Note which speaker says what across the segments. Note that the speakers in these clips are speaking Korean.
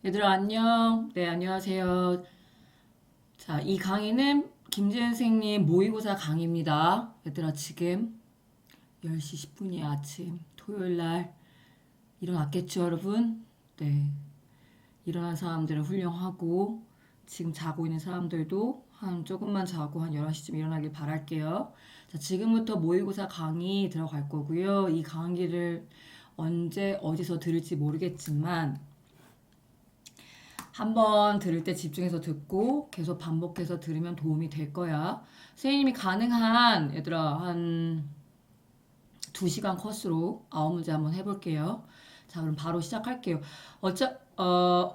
Speaker 1: 얘들아, 안녕. 네, 안녕하세요. 자, 이 강의는 김재현 선생님 모의고사 강의입니다. 얘들아, 지금 10시 10분이야, 아침. 토요일 날. 일어났겠죠, 여러분? 네. 일어난 사람들은 훌륭하고, 지금 자고 있는 사람들도 한 조금만 자고 한 11시쯤 일어나길 바랄게요. 자, 지금부터 모의고사 강의 들어갈 거고요. 이 강의를 언제, 어디서 들을지 모르겠지만, 한 번 들을 때 집중해서 듣고 계속 반복해서 들으면 도움이 될 거야. 선생님이 가능한 얘들아 한 2시간 코스로 9문제 한번 해볼게요. 자, 그럼 바로 시작할게요.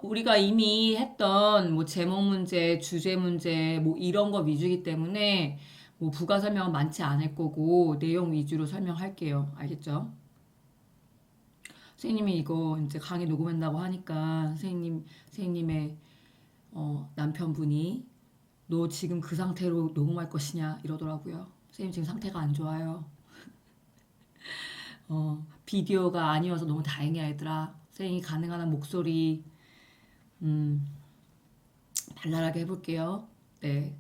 Speaker 1: 우리가 이미 했던 뭐 제목 문제, 주제 문제 뭐 이런 거 위주이기 때문에 뭐 부가 설명은 많지 않을 거고 내용 위주로 설명할게요. 알겠죠? 선생님이 이거 이제 강의 녹음한다고 하니까 선생님의 남편분이 너 지금 그 상태로 녹음할 것이냐 이러더라고요. 선생님 지금 상태가 안 좋아요. 비디오가 아니어서 너무 다행이야 얘들아. 선생님이 가능한 한 목소리 발랄하게 해볼게요. 네.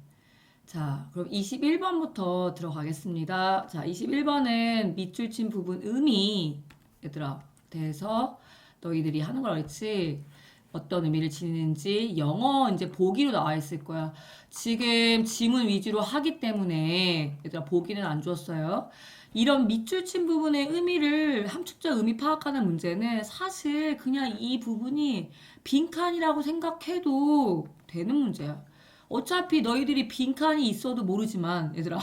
Speaker 1: 자, 그럼 21번부터 들어가겠습니다. 자, 21번은 밑줄 친 부분 의미 얘들아 대해서 너희들이 하는 걸 알지? 어떤 의미를 지니는지 영어 이제 보기로 나와 있을 거야. 지금 지문 위주로 하기 때문에 얘들아 보기는 안 줬어요. 이런 밑줄 친 부분의 의미를 함축적 의미 파악하는 문제는 사실 그냥 이 부분이 빈칸이라고 생각해도 되는 문제야. 어차피 너희들이 빈칸이 있어도 모르지만 얘들아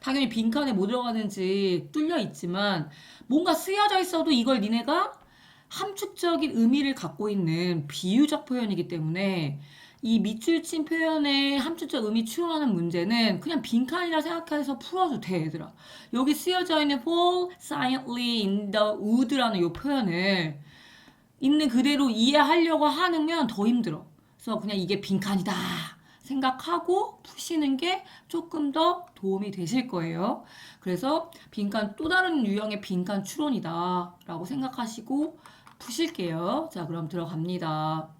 Speaker 1: 당연히 빈칸에 뭐 들어가는지 뚫려 있지만 뭔가 쓰여져 있어도 이걸 니네가 함축적인 의미를 갖고 있는 비유적 표현이기 때문에 이 밑줄 친 표현의 함축적 의미 추론하는 문제는 그냥 빈칸이라 생각해서 풀어도 돼, 얘들아. 여기 쓰여져 있는 fall silently in the wood라는 이 표현을 있는 그대로 이해하려고 하면 더 힘들어. 그래서 그냥 이게 빈칸이다 생각하고 푸시는 게 조금 더 도움이 되실 거예요. 그래서 빈칸 또 다른 유형의 빈칸 추론이다 라고 생각하시고 푸실게요. 자, 그럼 들어갑니다.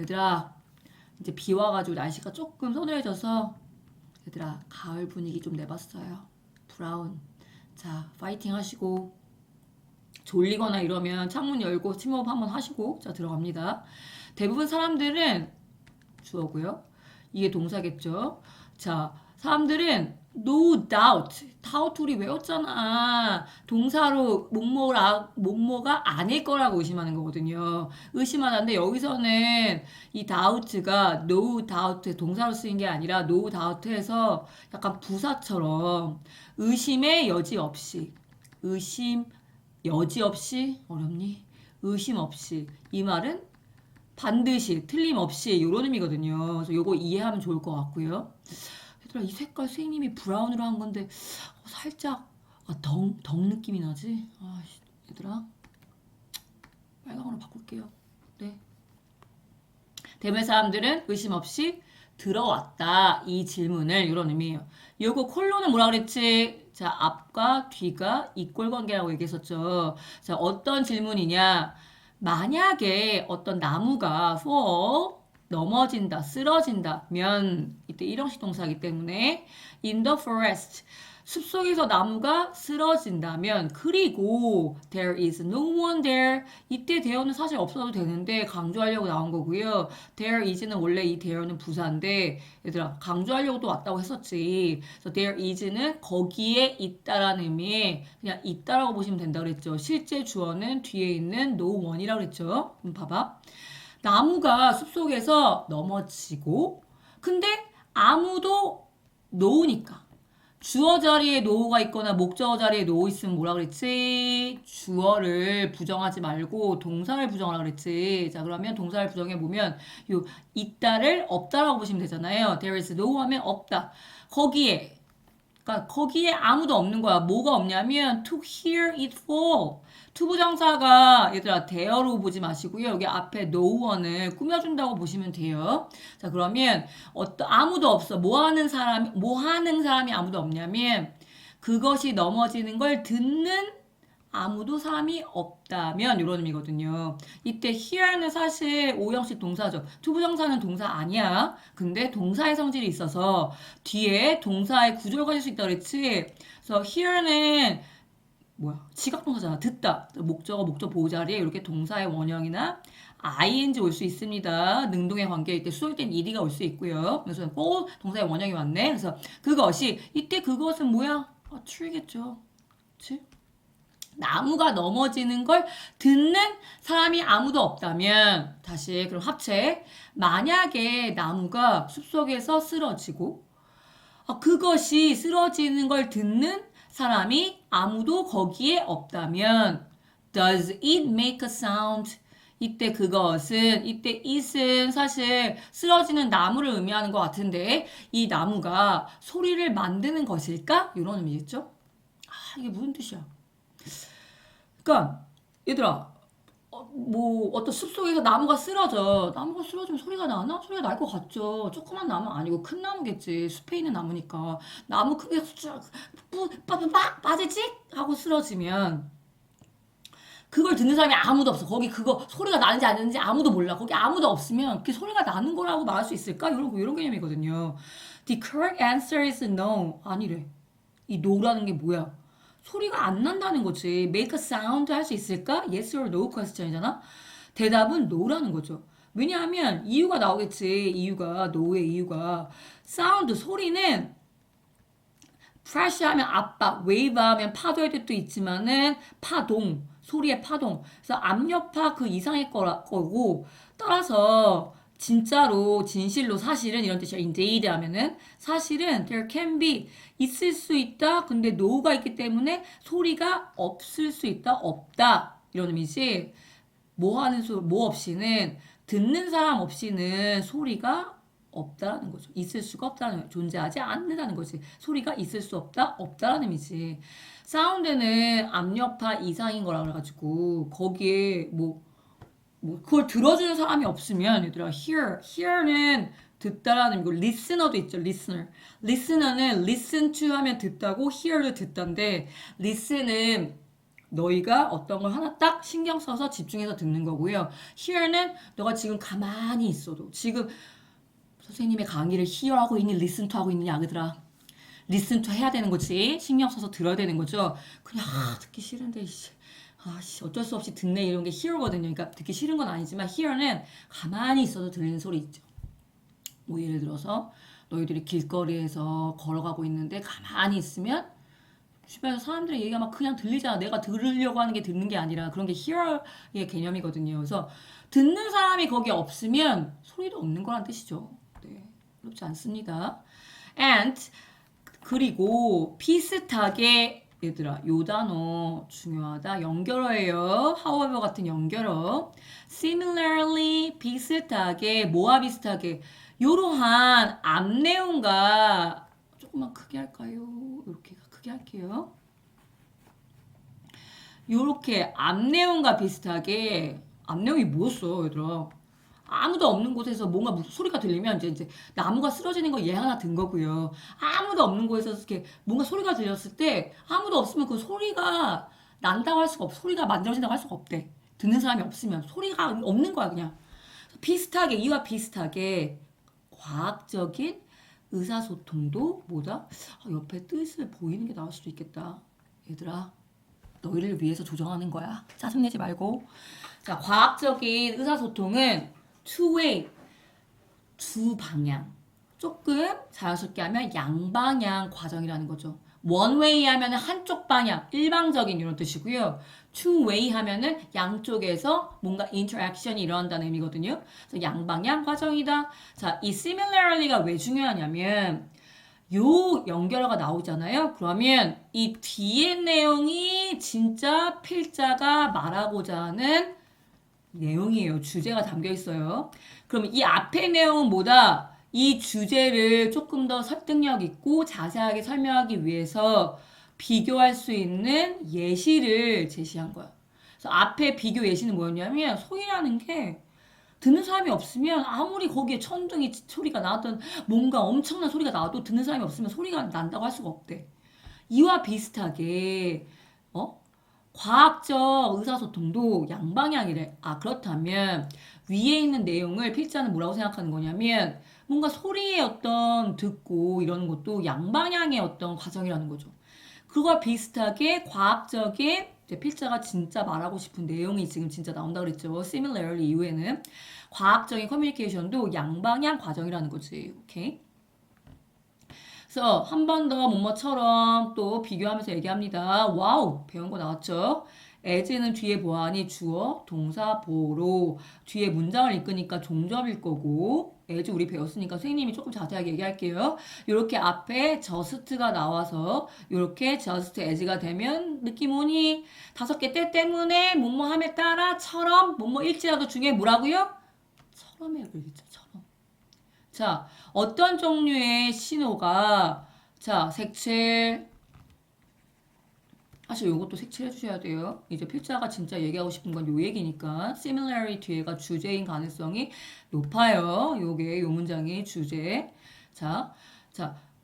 Speaker 1: 얘들아, 이제 비 와가지고 날씨가 조금 서늘해져서 얘들아, 가을 분위기 좀 내봤어요. 브라운. 자, 파이팅 하시고 졸리거나 이러면 창문 열고 침호흡 한번 하시고 자, 들어갑니다. 대부분 사람들은 주어고요. 이게 동사겠죠. 자, 사람들은 no doubt, doubt 우리 외웠잖아. 동사로 뭐뭐가 아닐 거라고 의심하는 거거든요. 의심하는데 여기서는 이 doubt가 no doubt 동사로 쓰인 게 아니라 no doubt에서 약간 부사처럼 의심의 여지 없이 의심 여지 없이 어렵니? 의심 없이 이 말은 반드시 틀림없이 이런 의미거든요. 그래서 요거 이해하면 좋을 것 같고요. 얘들아 이 색깔 선생님이 브라운으로 한 건데 살짝 덩 느낌이 나지? 얘들아 빨강으로 바꿀게요. 네. 대부분 사람들은 의심 없이 들어왔다 이 질문을 이런 의미예요. 요거 콜론은 뭐라 그랬지? 자 앞과 뒤가 이꼴 관계라고 얘기했었죠. 자 어떤 질문이냐? 만약에 어떤 나무가 fall 넘어진다, 쓰러진다면 이때 일형식 동사이기 때문에 in the forest 숲속에서 나무가 쓰러진다면 그리고 there is no one there 이때 there는 사실 없어도 되는데 강조하려고 나온 거고요. there is는 원래 이 there는 부사인데 얘들아 강조하려고 또 왔다고 했었지. 그래서 there is는 거기에 있다라는 의미에 그냥 있다라고 보시면 된다 그랬죠. 실제 주어는 뒤에 있는 no one이라고 그랬죠. 봐봐. 나무가 숲속에서 넘어지고 근데 아무도 놓으니까 주어 자리에 노가 있거나 목적어 자리에 노 있으면 뭐라 그랬지? 주어를 부정하지 말고 동사를 부정하라 그랬지. 자, 그러면 동사를 부정해 보면 요 있다를 없다라고 보시면 되잖아요. There is no 하면 없다. 그러니까 거기에 아무도 없는 거야. 뭐가 없냐면 to hear it fall. 투부정사가 얘들아 대어로 보지 마시고요. 여기 앞에 no one을 꾸며준다고 보시면 돼요. 자 그러면 아무도 없어. 뭐 하는 사람이 아무도 없냐면 그것이 넘어지는 걸 듣는 아무도 사람이 없다면 이런 의미거든요. 이때 here는 사실 오형식 동사죠. 투부정사는 동사 아니야. 근데 동사의 성질이 있어서 뒤에 동사의 구조를 가질 수 있다 그랬지. 그래서 here는 뭐야? 지각동사잖아. 듣다. 목적어, 목적 보호자리에 이렇게 동사의 원형이나 ing 올 수 있습니다. 능동의 관계일 때 수동일 땐 ed가 올 수 있고요. 그래서 꼭 동사의 원형이 왔네. 그래서 그것이 이때 그것은 뭐야? true겠죠. 그치? 나무가 넘어지는 걸 듣는 사람이 아무도 없다면 다시 그럼 합체 만약에 나무가 숲속에서 쓰러지고 그것이 쓰러지는 걸 듣는 사람이 아무도 거기에 없다면 does it make a sound? 이때 그것은 이때 it은 사실 쓰러지는 나무를 의미하는 것 같은데 이 나무가 소리를 만드는 것일까? 이런 의미겠죠? 이게 무슨 뜻이야? 그러니까 얘들아 뭐 어떤 숲속에서 나무가 쓰러져. 나무가 쓰러지면 소리가 나나? 소리가 날 것 같죠. 조그만 나무 아니고 큰 나무겠지. 숲에 있는 나무니까. 나무 크게 빠지지? 하고 쓰러지면 그걸 듣는 사람이 아무도 없어. 거기 그거 소리가 나는지 안 나는지 아무도 몰라. 거기 아무도 없으면 그 소리가 나는 거라고 말할 수 있을까? 이런 개념이거든요. The correct answer is no. 아니래. 이 no라는 게 뭐야? 소리가 안 난다는 거지. make a sound 할 수 있을까? yes or no question이잖아. 대답은 no라는 거죠. 왜냐하면 이유가 나오겠지. 이유가 no의 이유가 sound 소리는 fresh 하면 압박, wave 하면 파도의 뜻도 있지만은 파동, 소리의 파동. 그래서 압력파 그 이상의 거고 따라서 진짜로 진실로 사실은 이런 뜻이야. indeed 하면은 사실은 there can be 있을 수 있다. 근데 no가 있기 때문에 소리가 없을 수 있다. 없다. 이런 의미지. 뭐 없이는 듣는 사람 없이는 소리가 없다라는 거죠. 있을 수가 없다는 거죠. 존재하지 않는다는 거지. 소리가 있을 수 없다, 없다라는 의미지. 사운드는 압력파 이상인 거라 그래가지고 거기에 뭐 그걸 들어주는 사람이 없으면 얘들아 hear는 듣다라는 의미고 listener도 있죠. listener는 listen to 하면 듣다고 hear를 듣다인데 listen은 너희가 어떤 걸 하나 딱 신경 써서 집중해서 듣는 거고요. hear는 너가 지금 가만히 있어도 지금 선생님의 강의를 hear하고 있니 listen to 하고 있느냐 얘들아. listen to 해야 되는 거지. 신경 써서 들어야 되는 거죠. 그냥 듣기 싫은데 어쩔 수 없이 듣네 이런 게 hear거든요. 그러니까 듣기 싫은 건 아니지만 hear는 가만히 있어도 들리는 소리 있죠. 뭐 예를 들어서 너희들이 길거리에서 걸어가고 있는데 가만히 있으면 주변에서 사람들의 얘기가 막 그냥 들리잖아. 내가 들으려고 하는 게 듣는 게 아니라 그런 게 hear의 개념이거든요. 그래서 듣는 사람이 거기 없으면 소리도 없는 거란 뜻이죠. 네, 어렵지 않습니다. and 그리고 비슷하게 얘들아 요 단어 중요하다. 연결어예요. however 같은 연결어. similarly 비슷하게 뭐와 비슷하게 요러한 앞내용과 조금만 크게 할까요? 이렇게 크게 할게요. 요렇게 앞내용과 비슷하게 앞내용이 뭐였어 얘들아? 아무도 없는 곳에서 뭔가 무슨 소리가 들리면 이제 나무가 쓰러지는 거 얘 하나 든 거고요. 아무도 없는 곳에서 이렇게 뭔가 소리가 들렸을 때 아무도 없으면 그 소리가 난다고 할 수가 없어. 소리가 만들어진다고 할 수가 없대. 듣는 사람이 없으면 소리가 없는 거야 그냥. 비슷하게 이와 비슷하게 과학적인 의사소통도 뭐다? 옆에 뜻을 보이는 게 나올 수도 있겠다. 얘들아 너희를 위해서 조정하는 거야. 짜증내지 말고. 자, 과학적인 의사소통은 two-way, 두 방향. 조금 자연스럽게 하면 양방향 과정이라는 거죠. one-way 하면 한쪽 방향, 일방적인 이런 뜻이고요. two-way 하면은 양쪽에서 뭔가 interaction이 일어난다는 의미거든요. 그래서 양방향 과정이다. 자, 이 similarly가 왜 중요하냐면 요 연결어가 나오잖아요. 그러면 이 뒤에 내용이 진짜 필자가 말하고자 하는 내용이에요. 주제가 담겨 있어요. 그럼 이 앞의 내용은 뭐다? 이 주제를 조금 더 설득력 있고 자세하게 설명하기 위해서 비교할 수 있는 예시를 제시한 거야. 그래서 앞에 비교 예시는 뭐였냐면 소리라는 게 듣는 사람이 없으면 아무리 거기에 천둥이 소리가 나왔던 뭔가 엄청난 소리가 나와도 듣는 사람이 없으면 소리가 난다고 할 수가 없대. 이와 비슷하게 과학적 의사소통도 양방향이래. 아, 그렇다면 위에 있는 내용을 필자는 뭐라고 생각하는 거냐면 뭔가 소리의 어떤 듣고 이러는 것도 양방향의 어떤 과정이라는 거죠. 그거와 비슷하게 과학적인 이제 필자가 진짜 말하고 싶은 내용이 지금 진짜 나온다 그랬죠. similarly 이후에는 과학적인 커뮤니케이션도 양방향 과정이라는 거지. 오케이? 그래서 한 번 더 뭐뭐처럼 또 비교하면서 얘기합니다. 와우, 배운 거 나왔죠? as는 뒤에 보아하니 주어, 동사, 보로 뒤에 문장을 읽으니까 종접일 거고 as 우리 배웠으니까 선생님이 조금 자세하게 얘기할게요. 이렇게 앞에 just가 나와서 이렇게 just as가 되면 느낌 오니 5개 때 때문에 뭐뭐함에 따라처럼 뭐뭐 일지라도 중에 뭐라고요? 처럼이라고 얘기했죠. 처럼. 자, 어떤 종류의 신호가 자, 색칠 사실 요것도 색칠해 주셔야 돼요. 이제 필자가 진짜 얘기하고 싶은 건 요 얘기니까 similarity 뒤에가 주제인 가능성이 높아요. 요게 요 문장이 주제. 자,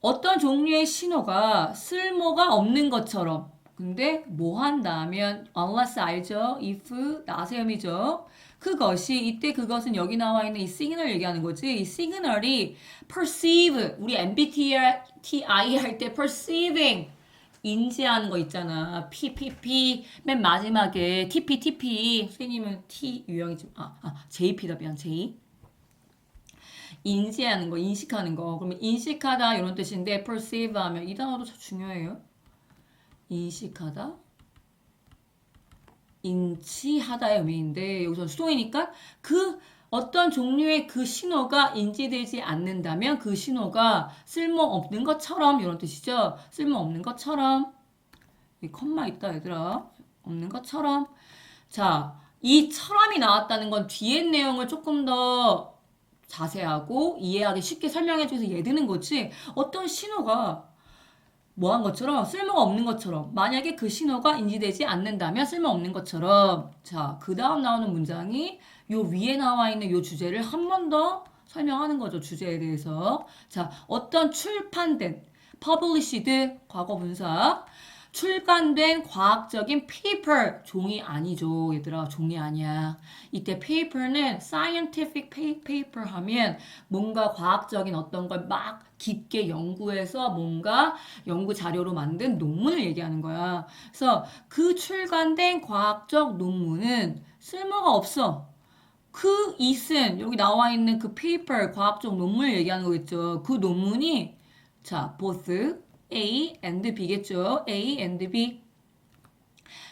Speaker 1: 어떤 종류의 신호가 쓸모가 없는 것처럼 근데 뭐 한다면 unless 알죠? if 나세음이죠. 그것이 이때 그것은 여기 나와 있는 이 시그널 얘기하는 거지. 이 시그널이 perceive 우리 MBTI 할 때 perceiving 인지하는 거 있잖아. PPP 맨 마지막에 TP 선생님은 T 유형이지. JP다 미안 J. 인지하는 거, 인식하는 거. 그러면 인식하다 이런 뜻인데 perceive 하면 이 단어도 참 중요해요. 인식하다, 인지하다의 의미인데 여기서 수동이니까 그 어떤 종류의 그 신호가 인지되지 않는다면 그 신호가 쓸모없는 것처럼 이런 뜻이죠. 쓸모없는 것처럼 이 컴마 있다 얘들아. 없는 것처럼 자, 이 처럼이 나왔다는 건 뒤에 내용을 조금 더 자세하고 이해하기 쉽게 설명해 줘서 예드는 거지 어떤 신호가 뭐한 것처럼 쓸모가 없는 것처럼 만약에 그 신호가 인지되지 않는다면 쓸모없는 것처럼 자, 그 다음 나오는 문장이 요 위에 나와 있는 요 주제를 한 번 더 설명하는 거죠. 주제에 대해서. 자, 어떤 출판된 published 과거 분사 출간된 과학적인 paper 종이 아니죠. 얘들아 종이 아니야. 이때 paper는 scientific paper 하면 뭔가 과학적인 어떤 걸 막 깊게 연구해서 뭔가 연구 자료로 만든 논문을 얘기하는 거야. 그래서 그 출간된 과학적 논문은 쓸모가 없어. 그 it은 여기 나와 있는 그 paper 과학적 논문을 얘기하는 거겠죠. 그 논문이 자 both A and B겠죠. A and B.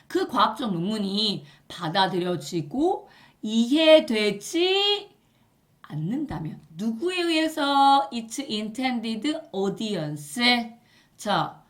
Speaker 1: 그 과학적 논문이 받아들여지고 이해되지 않는다면 누구에 의해서 its intended audience 자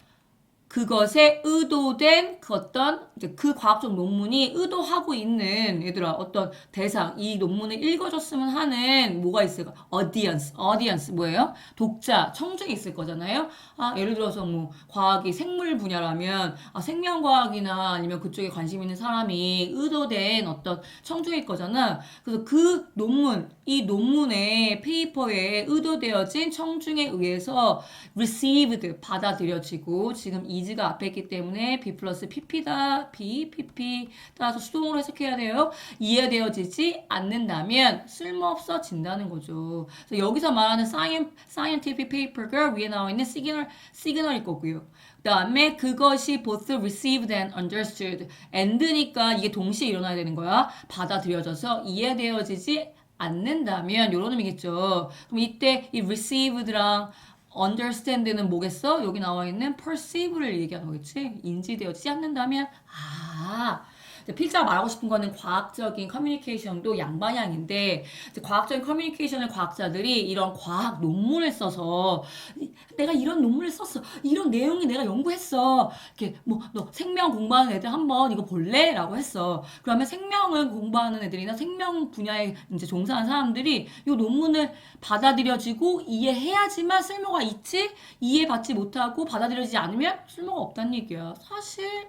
Speaker 1: 그것에 의도된 그 어떤 이제 그 과학적 논문이 의도하고 있는 얘들아 어떤 대상 이 논문을 읽어줬으면 하는 뭐가 있을까? audience 뭐예요? 독자 청중이 있을 거잖아요. 예를 들어서 뭐 과학이 생물 분야라면 생명과학이나 아니면 그쪽에 관심 있는 사람이 의도된 어떤 청중일 거잖아. 그래서 그 논문 이 논문의 페이퍼에 의도되어진 청중에 의해서 received 받아들여지고 지금 is가 앞에 있기 때문에 B 플러스 PP다. B, PP 따라서 수동으로 해석해야 돼요. 이해되어지지 않는다면 쓸모없어진다는 거죠. 그래서 여기서 말하는 scientific paper가 위에 나와 있는 시그널일 거고요. 그 다음에 그것이 both received and understood and니까 이게 동시에 일어나야 되는 거야. 받아들여져서 이해되어지지 않는다면 이런 의미겠죠. 그럼 이때 이 received랑 understand는 뭐겠어? 여기 나와 있는 perceive를 얘기하는 거겠지? 인지되어지지 않는다면 픽사가 말하고 싶은 거는 과학적인 커뮤니케이션도 양방향인데 과학적인 커뮤니케이션을 과학자들이 이런 과학 논문을 써서 내가 이런 논문을 썼어. 이런 내용이 내가 연구했어. 이렇게 뭐 너 생명 공부하는 애들 한번 이거 볼래? 라고 했어. 그러면 생명을 공부하는 애들이나 생명 분야에 이제 종사하는 사람들이 이 논문을 받아들여지고 이해해야지만 쓸모가 있지 이해받지 못하고 받아들여지지 않으면 쓸모가 없다는 얘기야. 사실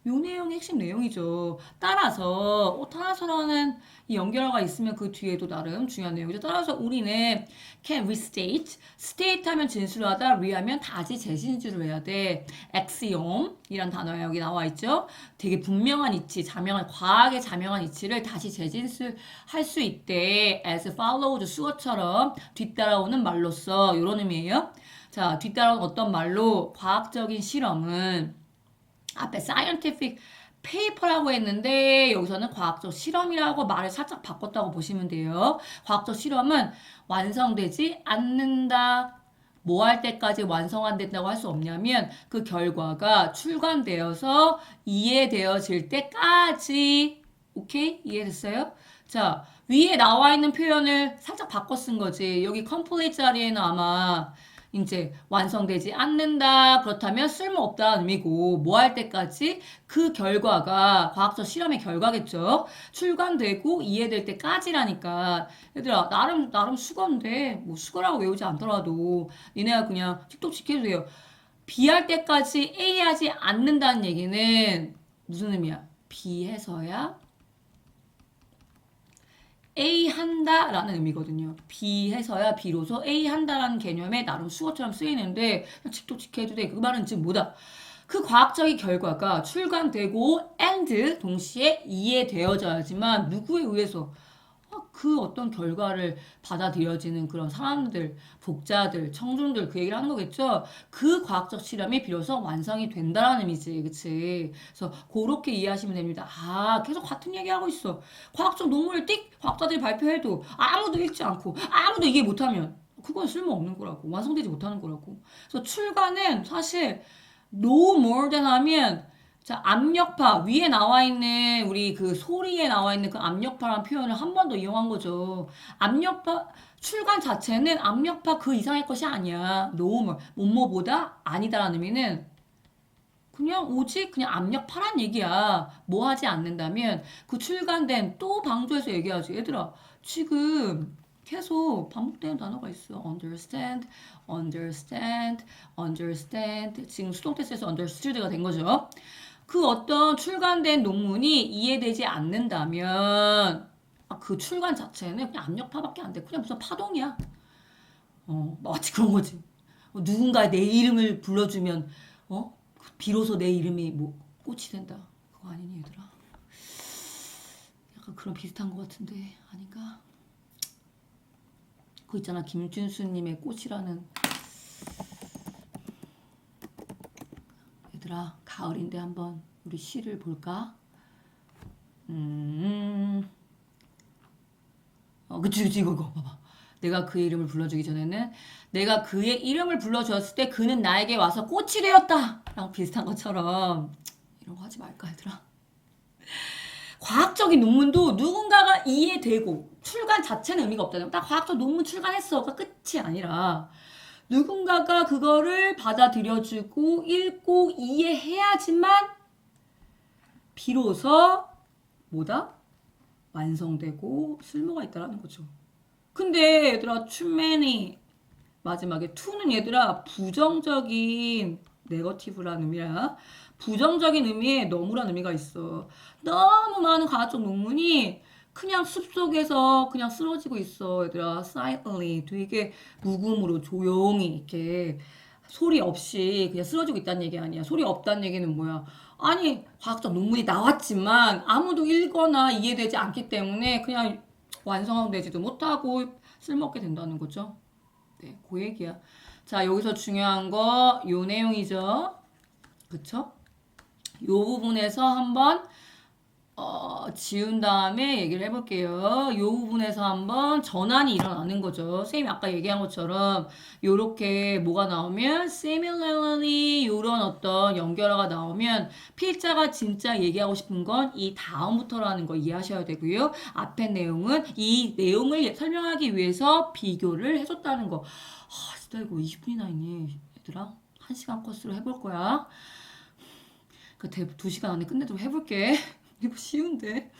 Speaker 1: 요 내용이 핵심 내용이죠. 따라서라는 이 연결어가 있으면 그 뒤에도 나름 중요한 내용이죠. 따라서 우리는 can restate, state 하면 진술하다, re하면 다시 재진술을 해야 돼. axiom이란 단어가 여기 나와 있죠. 되게 분명한 이치, 과학의 자명한 이치를 다시 재진술할 수 있대. as follows, 수어처럼 뒤따라오는 말로써 이런 의미예요. 자, 뒤따라오는 어떤 말로 과학적인 실험은 앞에 scientific paper라고 했는데 여기서는 과학적 실험이라고 말을 살짝 바꿨다고 보시면 돼요. 과학적 실험은 완성되지 않는다. 뭐 할 때까지 완성 안 된다고 할 수 없냐면 그 결과가 출간되어서 이해되어질 때까지. 오케이? 이해됐어요? 자, 위에 나와 있는 표현을 살짝 바꿔 쓴 거지. 여기 complete 자리에는 아마 이제 완성되지 않는다. 그렇다면 쓸모없다는 의미고 뭐 할 때까지 그 결과가 과학적 실험의 결과겠죠. 출간되고 이해될 때까지라니까. 얘들아 나름 수거인데 뭐 수거라고 외우지 않더라도 니네가 그냥 틱톡 지켜주세요. B 할 때까지 A 하지 않는다는 얘기는 무슨 의미야? B 해서야 A 한다라는 의미거든요. B 해서야 비로소 A 한다라는 개념에 나름 수어처럼 쓰이는데 칙도 지켜도 돼. 그 말은 지금 뭐다? 그 과학적인 결과가 출간되고 and 동시에 이해되어져야지만 누구에 의해서 그 어떤 결과를 받아들여지는 그런 사람들, 복자들, 청중들 그 얘기를 하는 거겠죠. 그 과학적 실험이 비로소 완성이 된다라는 의미지, 그치? 그래서 그렇게 이해하시면 됩니다. 아, 계속 같은 얘기하고 있어. 과학적 논문을 띡 과학자들이 발표해도 아무도 읽지 않고 아무도 이해 못하면 그건 쓸모없는 거라고. 완성되지 못하는 거라고. 그래서 출간은 사실 no more than 하면 자, 압력파 위에 나와 있는 우리 그 소리에 나와 있는 그 압력파라는 표현을 한 번 더 이용한 거죠. 압력파 출간 자체는 압력파 그 이상의 것이 아니야. 노멀 뭐뭐보다 아니다라는 의미는 그냥 오직 그냥 압력파란 얘기야. 뭐 하지 않는다면 그 출간된 또 방조해서 얘기하지. 얘들아 지금 계속 반복되는 단어가 있어. understand, understand, understand. 지금 수동 테스트에서 understood가 된 거죠. 그 어떤 출간된 논문이 이해되지 않는다면 그 출간 자체는 그냥 압력파밖에 안 돼. 그냥 무슨 파동이야. 마치 그런 거지. 누군가 내 이름을 불러주면 비로소 내 이름이 뭐 꽃이 된다. 그거 아니니 얘들아. 약간 그런 비슷한 것 같은데 아닌가? 그거 있잖아 김준수님의 꽃이라는. 얘들아 가을인데 한번 우리 시를 볼까? 그치 이거 봐봐. 내가 그의 이름을 불러주기 전에는 내가 그의 이름을 불러주었을 때 그는 나에게 와서 꽃이 되었다 라고 비슷한 것처럼 이런 거 하지 말까 얘들아. 과학적인 논문도 누군가가 이해되고 출간 자체는 의미가 없다는 딱 과학적 논문 출간했어가 끝이 아니라 누군가가 그거를 받아들여주고 읽고 이해해야지만 비로소 뭐다? 완성되고 쓸모가 있다라는 거죠. 근데 얘들아 too many 마지막에 to는 얘들아 부정적인 네거티브라는 의미야. 부정적인 의미에 너무라는 의미가 있어. 너무 많은 과학적 논문이 그냥 숲속에서 그냥 쓰러지고 있어. 얘들아 silently 되게 묵음으로 조용히 이렇게 소리 없이 그냥 쓰러지고 있다는 얘기 아니야. 소리 없다는 얘기는 뭐야? 아니 과학적 논문이 나왔지만 아무도 읽거나 이해되지 않기 때문에 그냥 완성되지도 못하고 쓸모없게 된다는 거죠. 네, 그 얘기야. 자, 여기서 중요한 거 요 내용이죠. 그쵸? 요 부분에서 한번 지운 다음에 얘기를 해볼게요. 요 부분에서 한번 전환이 일어나는 거죠. 선생님이 아까 얘기한 것처럼 요렇게 뭐가 나오면 similarly 요런 어떤 연결어가 나오면 필자가 진짜 얘기하고 싶은 건 이 다음부터라는 거 이해하셔야 되고요. 앞에 내용은 이 내용을 설명하기 위해서 비교를 해줬다는 거. 진짜 이거 20분이나 있니 얘들아? 1시간 코스로 해볼 거야. 그 2시간 안에 끝내도록 해볼게. 이거 쉬운데.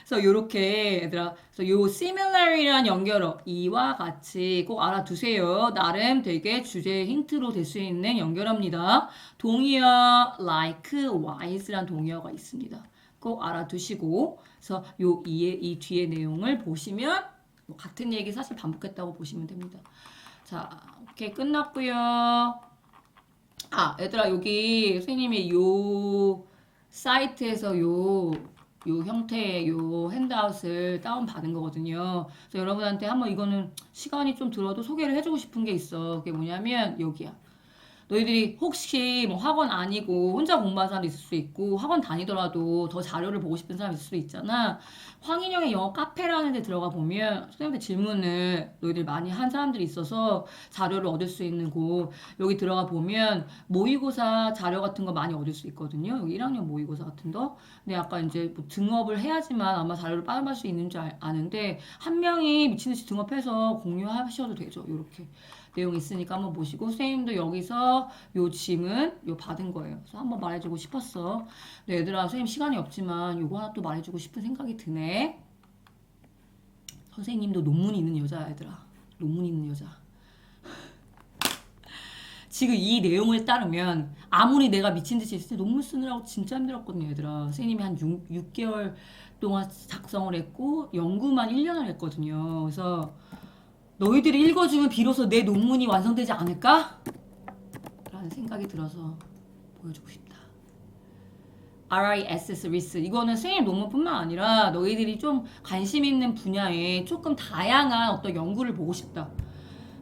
Speaker 1: 그래서 요렇게 얘들아, 그래서 요 similar이란 연결어 이와 같이 꼭 알아두세요. 나름 되게 주제 힌트로 될 수 있는 연결어입니다. 동의어 like, wise란 동의어가 있습니다. 꼭 알아두시고, 그래서 이 뒤에 내용을 보시면 뭐 같은 얘기 사실 반복했다고 보시면 됩니다. 자, 오케이 끝났고요. 아, 얘들아 여기 선생님이 요 사이트에서 요 형태의 요 핸드아웃을 다운받은 거거든요. 그래서 여러분한테 한번 이거는 시간이 좀 들어도 소개를 해주고 싶은 게 있어. 그게 뭐냐면 여기야. 너희들이 혹시 뭐 학원 아니고 혼자 공부하는 사람도 있을 수 있고 학원 다니더라도 더 자료를 보고 싶은 사람이 있을 수 있잖아. 황인영의 영어 카페라는 데 들어가 보면 선생님한테 질문을 너희들 많이 한 사람들이 있어서 자료를 얻을 수 있는 곳 여기 들어가 보면 모의고사 자료 같은 거 많이 얻을 수 있거든요. 여기 1학년 모의고사 같은 거. 근데 약간 이제 뭐 등업을 해야지만 아마 자료를 다운받을 수 있는 줄 아는데 한 명이 미친듯이 등업해서 공유하셔도 되죠. 이렇게. 내용 있으니까 한번 보시고 선생님도 여기서 요 짐은 요 받은 거예요. 그래서 한번 말해주고 싶었어. 근데 얘들아 선생님 시간이 없지만 요거 하나 또 말해주고 싶은 생각이 드네. 선생님도 논문 있는 여자야 얘들아. 논문 있는 여자. 지금 이 내용을 따르면 아무리 내가 미친듯이 했을 때 논문 쓰느라고 진짜 힘들었거든요 얘들아. 선생님이 한 6개월 동안 작성을 했고 연구만 1년을 했거든요. 그래서 너희들이 읽어주면 비로소 내 논문이 완성되지 않을까? 라는 생각이 들어서 보여주고 싶다. RISS, RIS. 이거는 선생님 논문뿐만 아니라 너희들이 좀 관심 있는 분야에 조금 다양한 어떤 연구를 보고 싶다.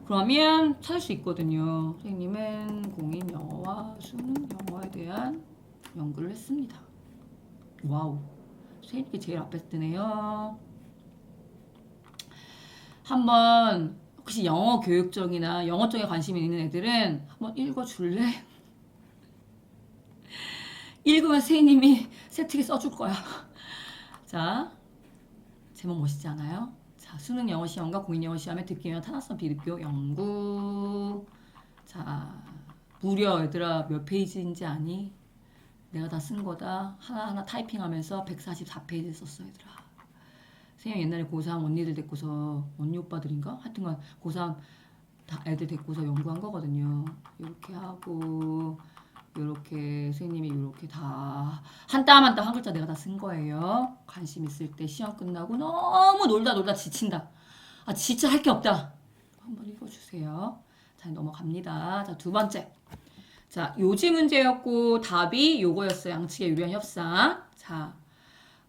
Speaker 1: 그러면 찾을 수 있거든요. 선생님은 공인 영어와 수능 영어에 대한 연구를 했습니다. 와우. 선생님께 제일 앞에 뜨네요. 한번 혹시 영어 교육 쪽이나 영어 쪽에 관심이 있는 애들은 한번 읽어줄래? 읽으면 선생님이 세트기 써줄 거야. 자, 제목 멋있지 않아요? 자, 수능 영어 시험과 공인 영어 시험의 듣기 위한 탄화성 비득교 연구. 자, 무려 얘들아 몇 페이지인지 아니? 내가 다 쓴 거다. 하나하나 타이핑하면서 144페이지 썼어 얘들아. 선생님 옛날에 고3 언니들 데리고서 언니 오빠들인가? 하여튼간 고3 다 애들 데리고서 연구한 거거든요. 이렇게 하고 이렇게 선생님이 이렇게 다 한 땀 한 땀 한 글자 내가 다 쓴 거예요. 관심 있을 때 시험 끝나고 너무 놀다 지친다. 아 진짜 할 게 없다. 한번 읽어주세요. 자 넘어갑니다. 자 두 번째. 자 요지 문제였고 답이 요거였어요. 양측의 유리한 협상. 자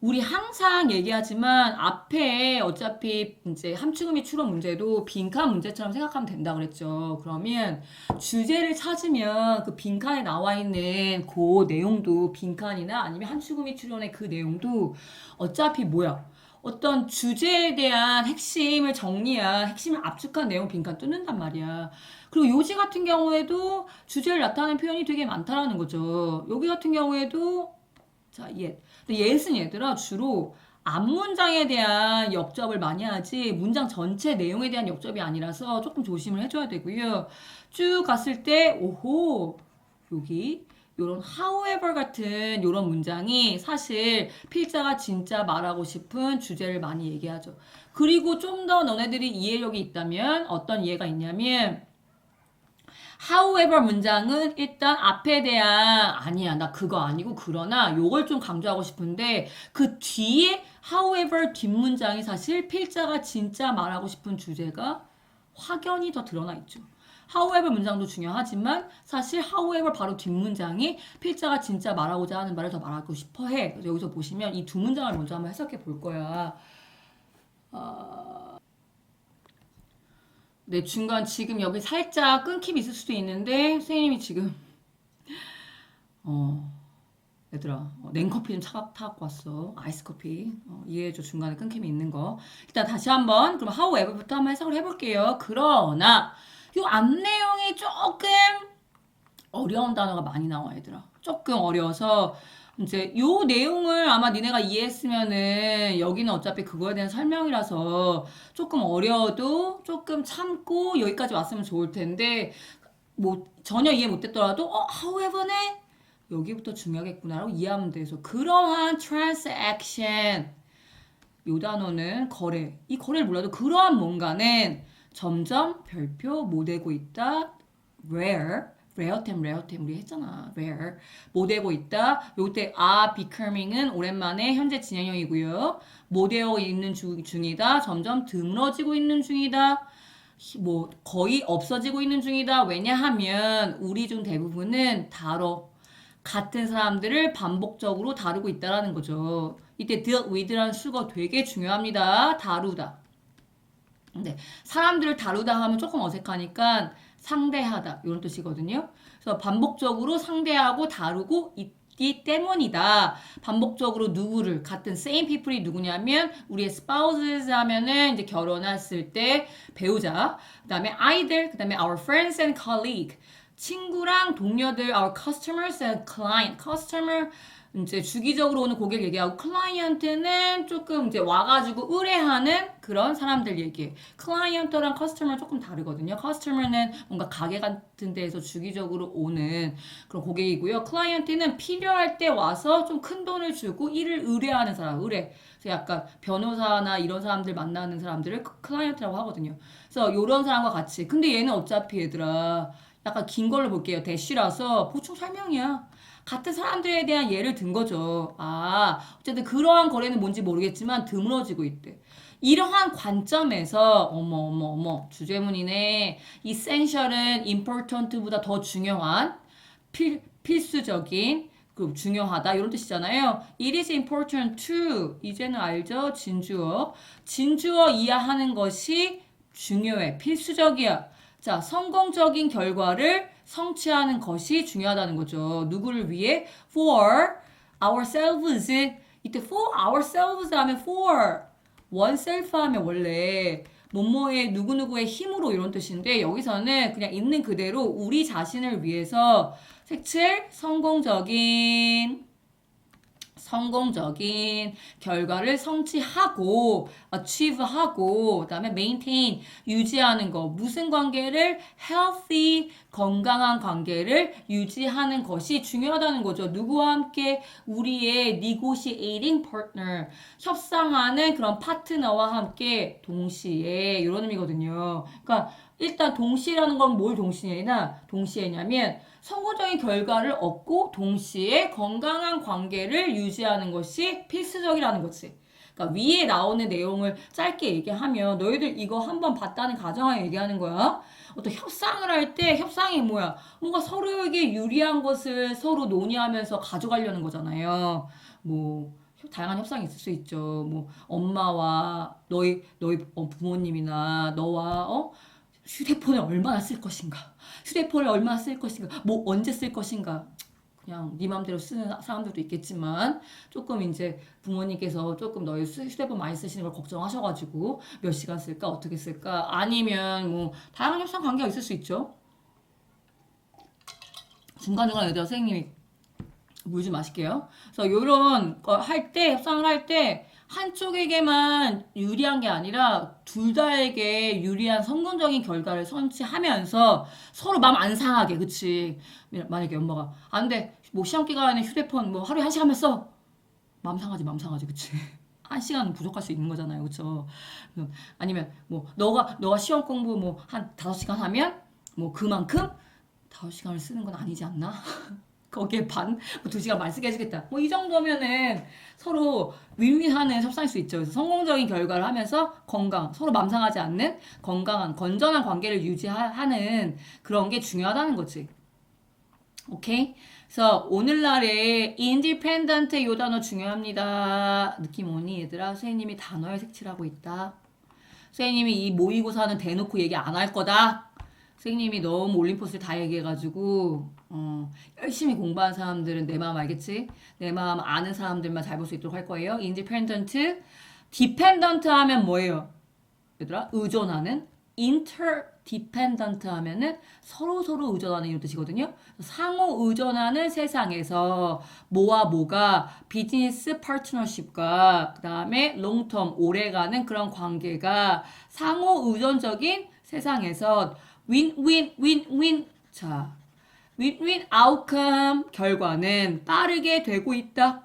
Speaker 1: 우리 항상 얘기하지만 앞에 어차피 이제 함축 및 추론 문제도 빈칸 문제처럼 생각하면 된다 그랬죠. 그러면 주제를 찾으면 그 빈칸에 나와 있는 그 내용도 빈칸이나 아니면 함축 및 추론의 그 내용도 어차피 뭐야? 어떤 주제에 대한 핵심을 정리한 핵심을 압축한 내용 빈칸 뚫는단 말이야. 그리고 요지 같은 경우에도 주제를 나타내는 표현이 되게 많다라는 거죠. 여기 같은 경우에도 자, 옛. 근데 옛은 얘들아 주로 앞문장에 대한 역접을 많이 하지 문장 전체 내용에 대한 역접이 아니라서 조금 조심을 해줘야 되고요. 쭉 갔을 때 오호 여기 요런 however 같은 요런 문장이 사실 필자가 진짜 말하고 싶은 주제를 많이 얘기하죠. 그리고 좀 더 너네들이 이해력이 있다면 어떤 이해가 있냐면 however 문장은 일단 앞에 대한 아니야 나 그거 아니고 그러나 요걸 좀 강조하고 싶은데 그 뒤에 however 뒷문장이 사실 필자가 진짜 말하고 싶은 주제가 확연히 더 드러나 있죠. however 문장도 중요하지만 사실 however 바로 뒷문장이 필자가 진짜 말하고자 하는 말을 더 말하고 싶어 해. 그래서 여기서 보시면 이 두 문장을 먼저 한번 해석해 볼 거야. 네, 중간 지금 여기 살짝 끊김이 있을 수도 있는데 선생님이 지금 얘들아 냉커피 좀 타갖고 왔어. 아이스커피. 이해해줘. 중간에 끊김이 있는 거. 일단 다시 한번 그럼 however부터 한번 해석을 해볼게요. 그러나 이 앞 내용이 조금 어려운 단어가 많이 나와 얘들아. 조금 어려워서 이제 요 내용을 아마 니네가 이해했으면은 여기는 어차피 그거에 대한 설명이라서 조금 어려워도 조금 참고 여기까지 왔으면 좋을 텐데 뭐 전혀 이해 못했더라도 however네 여기부터 중요하겠구나라고 이해하면 돼서 그러한 transaction 요 단어는 거래. 이 거래를 몰라도 그러한 뭔가는 점점 별표 못되고 있다. rare 템 우리 했잖아. rare 못되고 있다. 요때 are becoming은 오랜만에 현재 진행형이고요. 못되어 있는 중이다. 점점 드물어지고 있는 중이다. 뭐 거의 없어지고 있는 중이다. 왜냐하면 우리 중 대부분은 같은 사람들을 반복적으로 다루고 있다라는 거죠. 이때 deal with라는 수가 되게 중요합니다. 다루다. 근데 사람들을 다루다 하면 조금 어색하니까 상대하다 이런 뜻이거든요. 그래서 반복적으로 상대하고 다루고 있기 때문이다. 반복적으로 누구를 같은 same people이 누구냐면 우리의 spouses 하면은 이제 결혼했을 때 배우자, 그다음에 아이들, 그다음에 our friends and colleague 친구랑 동료들, our customers and client. customer 이제 주기적으로 오는 고객 얘기하고 클라이언트는 조금 이제 와가지고 의뢰하는 그런 사람들 얘기. 클라이언트랑 커스터머는 조금 다르거든요. 커스터머는 뭔가 가게 같은 데에서 주기적으로 오는 그런 고객이고요. 클라이언트는 필요할 때 와서 좀 큰 돈을 주고 일을 의뢰하는 사람, 의뢰. 그래서 약간 변호사나 이런 사람들 만나는 사람들을 클라이언트라고 하거든요. 그래서 이런 사람과 같이. 근데 얘는 어차피 얘들아 약간 긴 걸로 볼게요. 대쉬라서 보충 설명이야. 같은 사람들에 대한 예를 든 거죠. 어쨌든 그러한 거래는 뭔지 모르겠지만 드물어지고 있대. 이러한 관점에서 어머 주제문이네. essential은 important보다 더 중요한 필수적인 그 중요하다 이런 뜻이잖아요. It is important to 이제는 알죠? 진주어 이해하는 것이 중요해. 필수적이야. 자, 성공적인 결과를 성취하는 것이 중요하다는 거죠. 누구를 위해? For ourselves. 이때 for ourselves 하면 for oneself 하면 원래 뭐뭐의 누구누구의 힘으로 이런 뜻인데 여기서는 그냥 있는 그대로 우리 자신을 위해서 색칠 성공적인 결과를 성취하고 achieve하고 그다음에 maintain 유지하는 거 무슨 관계를 healthy 건강한 관계를 유지하는 것이 중요하다는 거죠. 누구와 함께 우리의 negotiating partner 협상하는 그런 파트너와 함께 동시에 이런 의미거든요. 그러니까 일단 동시에라는 건 뭘 동시에냐면 성공적인 결과를 얻고 동시에 건강한 관계를 유지하는 것이 필수적이라는 거지. 그러니까 위에 나오는 내용을 짧게 얘기하면 너희들 이거 한번 봤다는 가정하에 얘기하는 거야. 어떤 협상을 할 때 협상이 뭐야? 뭔가 서로에게 유리한 것을 서로 논의하면서 가져가려는 거잖아요. 뭐 다양한 협상이 있을 수 있죠. 뭐 엄마와 너희 부모님이나 너와 휴대폰을 얼마나 쓸 것인가? 뭐 언제 쓸 것인가? 그냥 네 맘대로 쓰는 사람들도 있겠지만 조금 이제 부모님께서 조금 너희 휴대폰 많이 쓰시는 걸 걱정하셔가지고 몇 시간 쓸까? 어떻게 쓸까? 아니면 뭐 다양한 협상 관계가 있을 수 있죠. 중간중간 얘들아 선생님이 물 좀 마실게요. 그래서 이런 거 할 때 협상을 할 때 한쪽에게만 유리한 게 아니라 둘 다에게 유리한 성공적인 결과를 성취하면서 서로 마음 안 상하게, 그치? 만약에 엄마가 안 돼, 뭐 시험 기간에 휴대폰 뭐 하루에 1시간만 써. 마음 상하지, 그치? 1시간 부족할 수 있는 거잖아요, 그쵸? 아니면 뭐 너가 시험 공부 뭐 한 5시간 하면 뭐 그만큼 5시간을 쓰는 건 아니지 않나? 거기에 반, 2시간 만 쓰게 해주겠다. 뭐 이 정도면은 서로 윈윈하는 협상일 수 있죠. 그래서 성공적인 결과를 하면서 서로 맘 상하지 않는 건강한, 건전한 관계를 유지하는 그런 게 중요하다는 거지. 오케이? 그래서 오늘날에 independent 이 단어 중요합니다. 느낌 오니 얘들아? 선생님이 단어에 색칠하고 있다. 선생님이 이 모의고사는 대놓고 얘기 안 할 거다. 선생님이 너무 올림포스를 다 얘기해가지고 열심히 공부한 사람들은 내 마음 알겠지? 내 마음 아는 사람들만 잘 볼 수 있도록 할 거예요. independent, dependent 하면 뭐예요? 얘들아? 의존하는. interdependent 하면은 서로 의존하는 이런 뜻이거든요. 상호 의존하는 세상에서 뭐와 뭐가 비즈니스 파트너십과 그 다음에 롱텀 오래가는 그런 관계가 상호 의존적인 세상에서 윈윈. 자, win-win outcome 결과는 빠르게 되고 있다.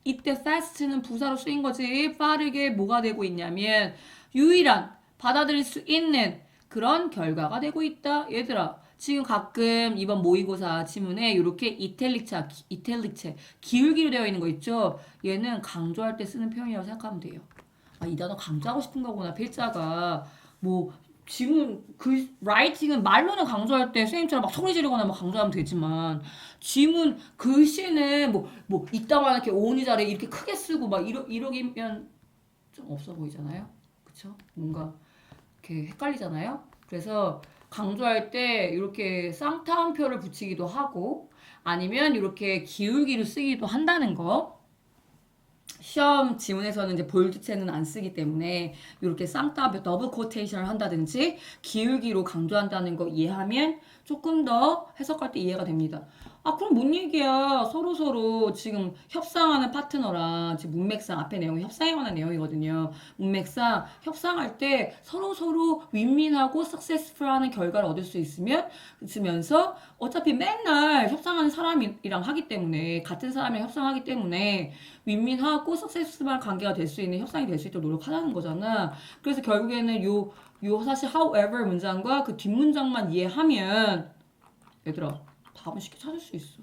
Speaker 1: 이때 fast는 부사로 쓰인 거지. 빠르게 뭐가 되고 있냐면 유일한 받아들일 수 있는 그런 결과가 되고 있다. 얘들아 지금 가끔 이번 모의고사 지문에 이렇게 이탈릭체 기울기로 되어 있는 거 있죠. 얘는 강조할 때 쓰는 표현이라고 생각하면 돼요. 아, 이 단어 강조하고 싶은 거구나. 필자가 뭐 지금 글 라이팅은 말로는 강조할 때 선생님처럼 막 소리 지르거나 막 강조하면 되지만 지문 글씨는 뭐 이따만 이렇게 오은이 자리에 이렇게 크게 쓰고 막 이러기면 좀 없어 보이잖아요. 그쵸? 뭔가 이렇게 헷갈리잖아요. 그래서 강조할 때 이렇게 쌍따옴표를 붙이기도 하고 아니면 이렇게 기울기를 쓰기도 한다는 거. 시험 지문에서는 이제 볼드체는 안 쓰기 때문에 이렇게 쌍따옴표 더블 코테이션을 한다든지 기울기로 강조한다는 거 이해하면 조금 더 해석할 때 이해가 됩니다. 아 그럼 뭔 얘기야. 서로서로 지금 협상하는 파트너랑 지금 문맥상 앞에 내용이 협상에 관한 내용이거든요. 문맥상 협상할 때 서로서로 윈윈하고 석세스풀하는 결과를 얻을 수 있으면서 어차피 맨날 협상하는 사람이랑 하기 때문에 같은 사람이랑 협상하기 때문에 윈윈하고 석세스풀한 관계가 될 수 있는 협상이 될 수 있도록 노력하자는 거잖아. 그래서 결국에는 요 사실 however 문장과 그 뒷문장만 이해하면 얘들아 답은 쉽게 찾을 수 있어.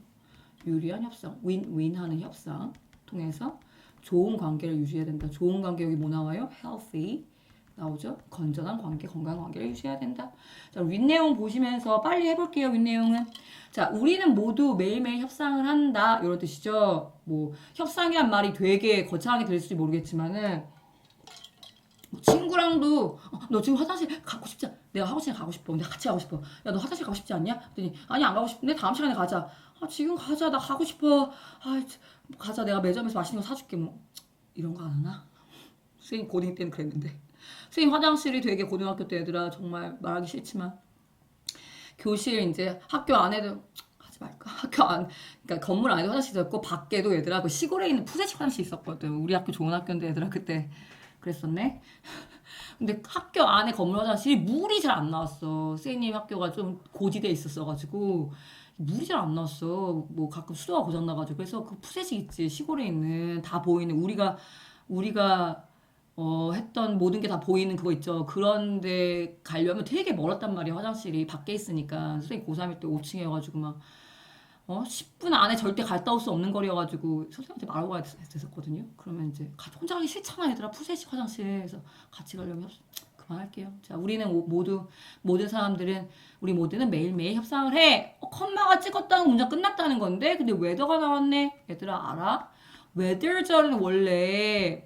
Speaker 1: 유리한 협상, 윈윈하는 협상 통해서 좋은 관계를 유지해야 된다. 좋은 관계 여기 뭐 나와요? healthy 나오죠? 건전한 관계, 건강한 관계를 유지해야 된다. 자, 윗내용 보시면서 빨리 해볼게요. 윗내용은. 자, 우리는 모두 매일매일 협상을 한다. 이런 뜻이죠. 뭐 협상이란 말이 되게 거창하게 들릴지 모르겠지만은 뭐 친구랑도 너 지금 화장실 가고 싶지 않... 내가 화장실 가고 싶어. 근데 같이 가고 싶어. 야, 너 화장실 가고 싶지 않냐? 그랬더니 아니 안 가고 싶은데 다음 시간에 가자. 아, 지금 가자. 나 가고 싶어. 아, 가자. 내가 매점에서 맛있는 거 사줄게. 뭐 이런 거 안 하나? 선생님 고딩 때는 그랬는데. 선생님 화장실이 되게 고등학교 때 얘들아 정말 말하기 싫지만 교실 이제 학교 안에도 하지 말까? 학교 안 그러니까 건물 안에도 화장실이 있었고 밖에도 얘들아 그 시골에 있는 푸세식 화장실 있었거든. 우리 학교 좋은 학교인데 얘들아 그때 그랬었네. 근데 학교 안에 건물 화장실이 물이 잘 안 나왔어. 선생님 학교가 좀 고지대에 있었어가지고 물이 잘 안 나왔어. 뭐 가끔 수도가 고장 나가지고 그래서 그 푸세식 있지 시골에 있는 다 보이는 우리가 했던 모든 게 다 보이는 그거 있죠. 그런데 가려면 되게 멀었단 말이야. 화장실이 밖에 있으니까 선생님 고3일 때 5층이어가지고 막 10분 안에 절대 갔다 올 수 없는 거리여가지고 선생님한테 말하고 가야 됐었거든요. 그러면 이제 혼자 가기 싫잖아 얘들아. 푸세식 화장실에서 같이 가려면 그만할게요. 자, 우리는 모든 사람들은 우리 모두는 매일매일 협상을 해. 컴마가 찍었다는 문장 끝났다는 건데 근데 웨더가 나왔네. 얘들아 알아? 웨더절은 원래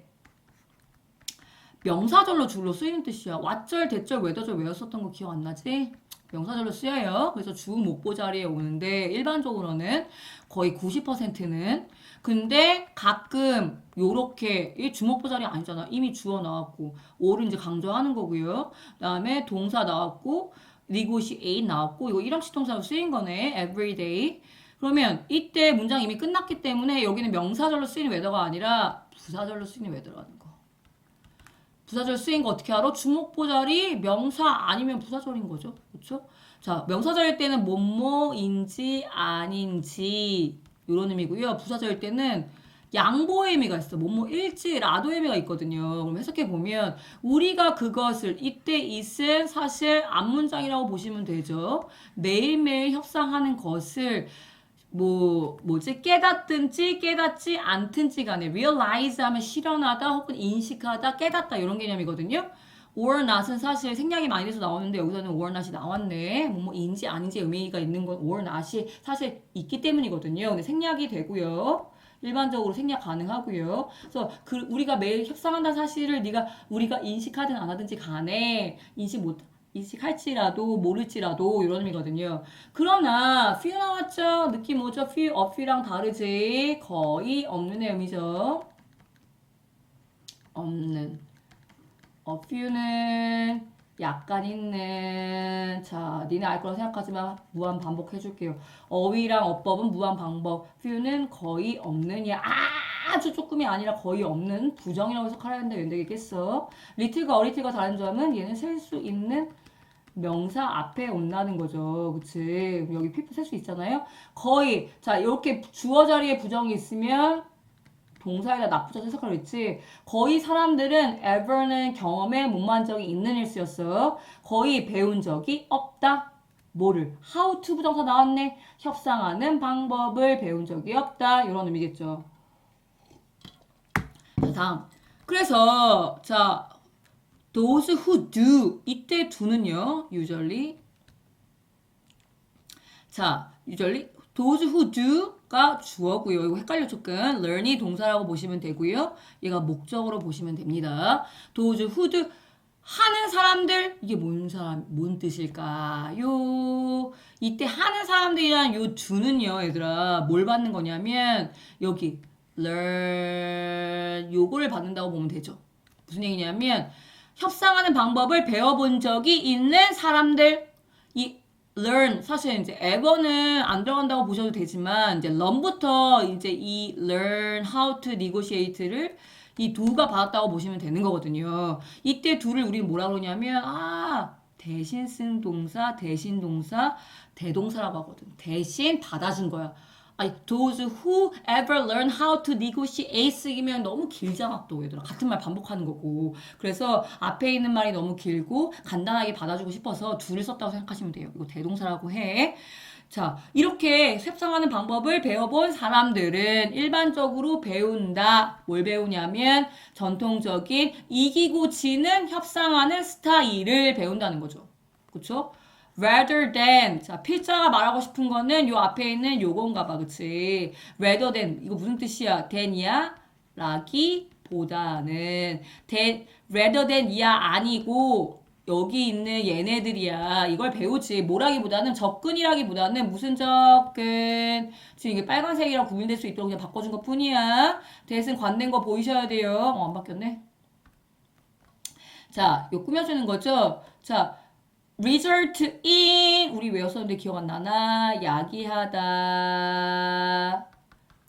Speaker 1: 명사절로 주로 쓰이는 뜻이야. 왓절, 대절, 웨더절 외웠었던 거 기억 안 나지? 명사절로 쓰여요. 그래서 주, 목보 자리에 오는데 일반적으로는 거의 90%는 근데 가끔 요렇게 이 주목보 자리 아니잖아. 이미 주어 나왔고 오를 이제 강조하는 거고요. 그다음에 동사 나왔고 negotiate 나왔고 이거 일함시 동사로 쓰인 거네. everyday. 그러면 이때 문장 이미 끝났기 때문에 여기는 명사절로 쓰이는 웨더가 아니라 부사절로 쓰이는 웨더라는 거. 부사절 쓰인 거 어떻게 알아? 주목보 자리 명사 아니면 부사절인 거죠. 그렇죠? 자, 명사절일 때는 뭐뭐인지 아닌지 이런 의미고요. 부사절일 때는 양보의 의미가 있어. 뭐뭐일지 라도 의미가 있거든요. 그럼 해석해 보면 우리가 그것을 이때 it은 사실 앞문장이라고 보시면 되죠. 매일매일 협상하는 것을 뭐지? 깨닫든지 깨닫지 않든지 간에 realize 하면 실현하다 혹은 인식하다 깨닫다 이런 개념이거든요. or not은 사실 생략이 많이 돼서 나오는데 여기서는 or not이 나왔네. 뭐인지 아닌지 의미가 있는 건 or not이 사실 있기 때문이거든요. 근데 생략이 되고요. 일반적으로 생략 가능하고요. 그래서 우리가 매일 협상한다는 사실을 우리가 인식하든 안 하든지 간에 인식할지라도 모를지라도 이런 의미거든요. 그러나 few 나왔죠? 느낌 뭐죠? few, a few랑 다르지? 거의 없는 의미죠. 없는. a few는 약간 있는. 자, 니네 알 거라 생각하지만 무한 반복해줄게요. 어휘랑 어법은 무한 반복. few는 거의 없는이야. 아주 조금이 아니라 거의 없는 부정이라고 해석하려 했는데 왜 되겠어? 리틀과 어리틀과 다른 점은 얘는 셀 수 있는 명사 앞에 온다는 거죠. 그치? 여기 people 셀 수 있잖아요. 거의. 자, 이렇게 주어 자리에 부정이 있으면 동사에다 나쁘자 해석하려 했지. 거의 사람들은 ever는 경험에 못만 적이 있는 일수였어. 거의 배운 적이 없다. 뭐를? how to 부정사 나왔네. 협상하는 방법을 배운 적이 없다. 이런 의미겠죠. 자, 다음. 그래서 자, those who do 이때 do는요. usually 자, usually those who do가 주어고요. 이거 헷갈려 조금. learn이 동사라고 보시면 되고요. 얘가 목적으로 보시면 됩니다. those who do 하는 사람들 이게 뭔 뜻일까요? 이때 하는 사람들이란 요 do는요, 얘들아 뭘 받는 거냐면 여기 learn 요거를 받는다고 보면 되죠. 무슨 얘기냐면 협상하는 방법을 배워본 적이 있는 사람들 이 learn 사실 이제 ever는 안 들어간다고 보셔도 되지만 이제 learn부터 이제 이 learn how to negotiate를 이 do가 받았다고 보시면 되는 거거든요. 이때 do를 우리 뭐라 그러냐면 대신 쓴 동사, 대신 동사, 대동사라고 하거든. 대신 받아준 거야. 아니, those who ever learn how to negotiate 쓰기면 너무 길잖아 또 얘들아. 같은 말 반복하는 거고. 그래서 앞에 있는 말이 너무 길고 간단하게 받아주고 싶어서 do를 썼다고 생각하시면 돼요. 이거 대동사라고 해. 자, 이렇게 협상하는 방법을 배워본 사람들은 일반적으로 배운다. 뭘 배우냐면 전통적인 이기고 지는 협상하는 스타일을 배운다는 거죠. 그쵸? rather than 자 필자가 말하고 싶은 거는 요 앞에 있는 요건가 봐 그치 rather than 이거 무슨 뜻이야 than이야 라기보다는 rather than 이야 아니고 여기 있는 얘네들이야 이걸 배우지 뭐라기보다는 접근이라기보다는 무슨 접근 지금 이게 빨간색이랑 구분될 수 있도록 그냥 바꿔준 것 뿐이야 대신 관된 거 보이셔야 돼요 안 바뀌었네 자 요 꾸며주는 거죠 자 result in 우리 외웠었는데 기억 안 나나? 야기하다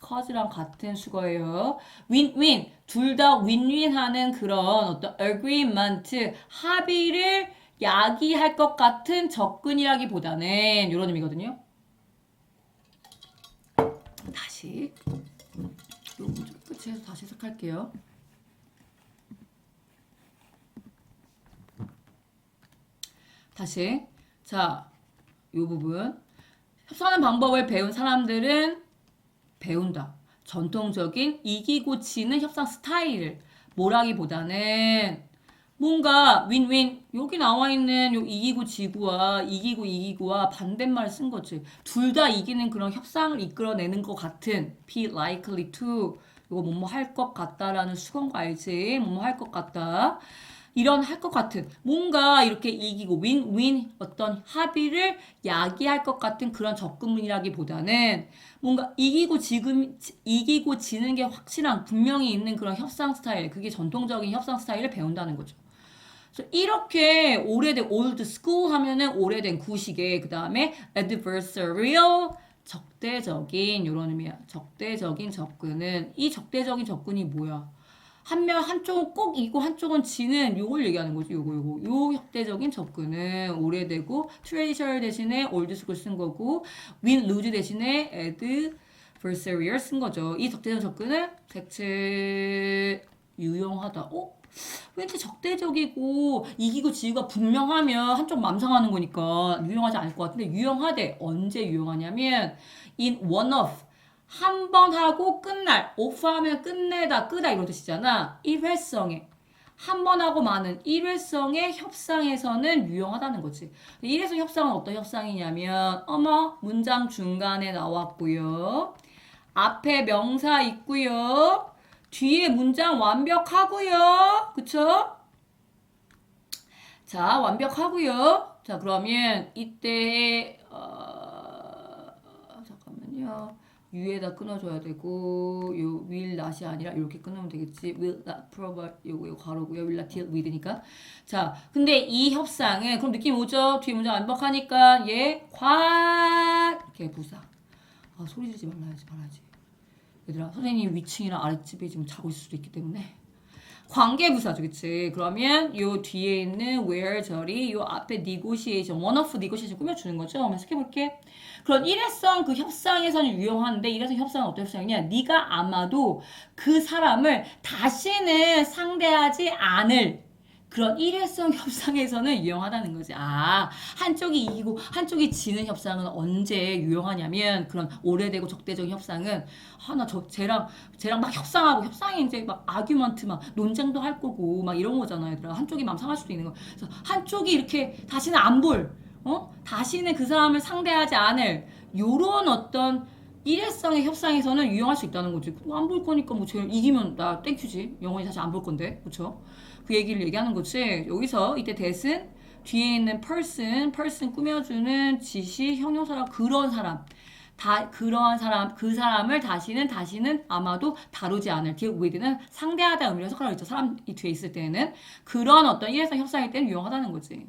Speaker 1: cause랑 같은 수거예요. win-win 둘 다 win-win-하는 그런 어떤 agreement 합의를 야기할 것 같은 접근이라기보다는 이런 의미거든요. 다시 요 문제 끝에서 다시 해석할게요. 다시 자, 요 부분 협상하는 방법을 배운 사람들은 배운다. 전통적인 이기고 지는 협상 스타일을 뭐라기보다는 뭔가 윈윈 여기 나와 있는 요 이기고 지구와 이기고와 반대말 쓴 거지. 둘 다 이기는 그런 협상을 이끌어내는 것 같은 be likely to 이거 뭐뭐 할 것 같다라는 수건거 알지? 뭐뭐 할 것 같다. 이런 할 것 같은 뭔가 이렇게 이기고 윈윈 어떤 합의를 야기할 것 같은 그런 접근이라기보다는 뭔가 이기고 지는 게 확실한 분명히 있는 그런 협상 스타일 그게 전통적인 협상 스타일을 배운다는 거죠. 그래서 이렇게 오래된 old school 하면은 오래된 구식의 그 다음에 adversarial 적대적인 이런 의미야. 적대적인 접근은 이 적대적인 접근이 뭐야? 한쪽은 꼭 이고 한쪽은 지는 요걸 얘기하는 거지. 요 협대적인 접근은 오래되고 traditional 대신에 old school 쓴 거고 win lose 대신에 adversarial 쓴 거죠. 이 적대적 접근은 대체 유용하다. 왠지 적대적이고 이기고 지구가 분명하면 한쪽 맘 상하는 거니까 유용하지 않을 것 같은데 유용하대. 언제 유용하냐면 in one of 한 번 하고 끝날 오프하면 끝내다 끄다 이런 뜻이잖아. 일회성에 한 번 하고 많은 일회성의 협상에서는 유용하다는 거지. 일회성 협상은 어떤 협상이냐면 문장 중간에 나왔고요. 앞에 명사 있고요. 뒤에 문장 완벽하고요. 그쵸? 자, 완벽하고요. 자, 그러면 이때 잠깐만요. 위에다 끊어줘야 되고 요 will not이 아니라 이렇게 끊으면 되겠지. will not provide 요거 가로고요. will not deal with니까. 자, 근데 이 협상은 그럼 느낌 오죠? 뒤에 문장 완벽하니까 얘 이렇게 부사. 소리 지르지 말아야지. 얘들아, 선생님 위층이랑 아랫집에 지금 자고 있을 수도 있기 때문에 관계부사죠, 그치? 그러면 요 뒤에 있는 where 절이 요 앞에 negotiation, one of negotiation 꾸며주는 거죠. 한번 해볼게. 그런 일회성 그 협상에서는 유용한데 일회성 협상은 어떤 협상이냐? 네가 아마도 그 사람을 다시는 상대하지 않을 그런 일회성 협상에서는 유용하다는 거지. 아, 한쪽이 이기고 한쪽이 지는 협상은 언제 유용하냐면 그런 오래되고 적대적인 협상은 쟤랑 막 협상하고 협상이 이제 막 아규먼트 막 논쟁도 할 거고 막 이런 거잖아, 얘들아. 한쪽이 마음 상할 수도 있는 거. 그래서 한쪽이 이렇게 다시는 안 볼, 다시는 그 사람을 상대하지 않을 요런 어떤 일회성의 협상에서는 유용할 수 있다는 거지. 안 볼 거니까 뭐 쟤 이기면 나 땡큐지. 영원히 다시 안 볼 건데, 그렇죠? 그 얘기를 얘기하는 거지. 여기서 이때 that은 뒤에 있는 person 꾸며주는 지시, 형용사라 그런 사람. 그러한 사람, 그 사람을 다시는 아마도 다루지 않을 deal with는 상대하다 의미로 해석하라고 했죠. 사람이 뒤에 있을 때는 그런 어떤 일회성 협상일 때는 유용하다는 거지.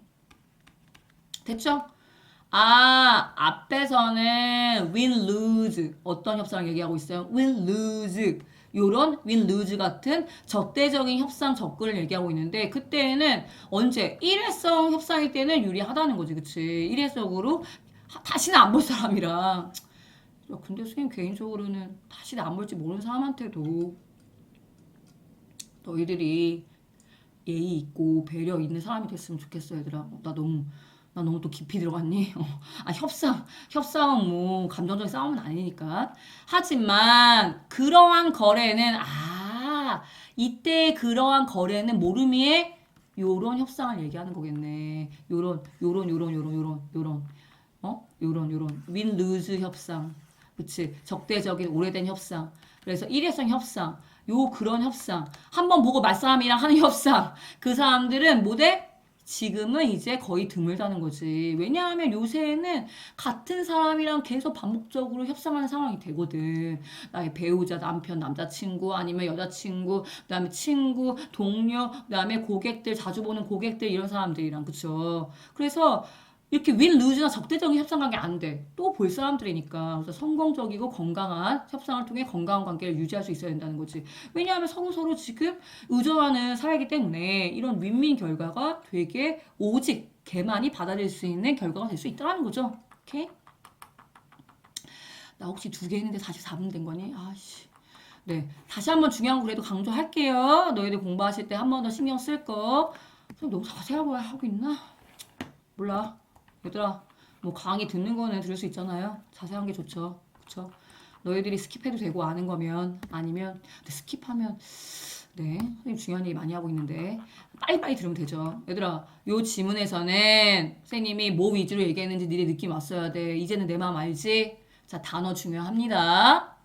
Speaker 1: 됐죠? 아, 앞에서는 win, lose 어떤 협상을 얘기하고 있어요? win, lose 요런 win, lose 같은 적대적인 협상 접근을 얘기하고 있는데 그때는 언제? 일회성 협상일 때는 유리하다는 거지, 그치? 일회적으로 다시는 안 볼 사람이랑 야, 근데 선생님 개인적으로는 다시는 안 볼지 모르는 사람한테도 너희들이 예의 있고 배려 있는 사람이 됐으면 좋겠어, 얘들아. 나 너무 또 깊이 들어갔니? 아, 협상은 뭐, 감정적인 싸움은 아니니까. 하지만, 그러한 거래는, 이때 그러한 거래는 모르미의 요런 협상을 얘기하는 거겠네. 요런. win-lose 협상. 그치. 적대적인 오래된 협상. 그래서 일회성 협상. 그런 협상. 한번 보고 말 사람이랑 하는 협상. 그 사람들은 뭐대? 지금은 이제 거의 드물다는 거지. 왜냐하면 요새는 같은 사람이랑 계속 반복적으로 협상하는 상황이 되거든. 나의 배우자, 남편, 남자친구, 아니면 여자친구, 그다음에 친구, 동료, 그다음에 고객들, 자주 보는 고객들 이런 사람들이랑 그쵸. 그래서 이렇게 윈, 루즈나 적대적인 협상 관계 안 돼. 또 볼 사람들이니까. 그래서 성공적이고 건강한 협상을 통해 건강한 관계를 유지할 수 있어야 된다는 거지. 왜냐하면 서로 지금 의존하는 사회이기 때문에 이런 윈윈 결과가 되게 오직 걔만이 받아들일 수 있는 결과가 될 수 있다는 거죠. 오케이? 나 혹시 2개 했는데 44분 된 거니? 아씨. 네. 다시 한번 중요한 거 그래도 강조할게요. 너희들 공부하실 때 한 번 더 신경 쓸 거. 너무 자세하게 하고 있나? 몰라. 얘들아, 뭐 강의 듣는 거는 들을 수 있잖아요. 자세한 게 좋죠. 그쵸? 너희들이 스킵해도 되고 아는 거면 아니면 근데 스킵하면 네 선생님 중요한 얘기 많이 하고 있는데 빨리빨리 들으면 되죠. 얘들아 요 지문에서는 선생님이 뭐 위주로 얘기했는지 니네 느낌 왔어야 돼. 이제는 내 마음 알지? 자 단어 중요합니다.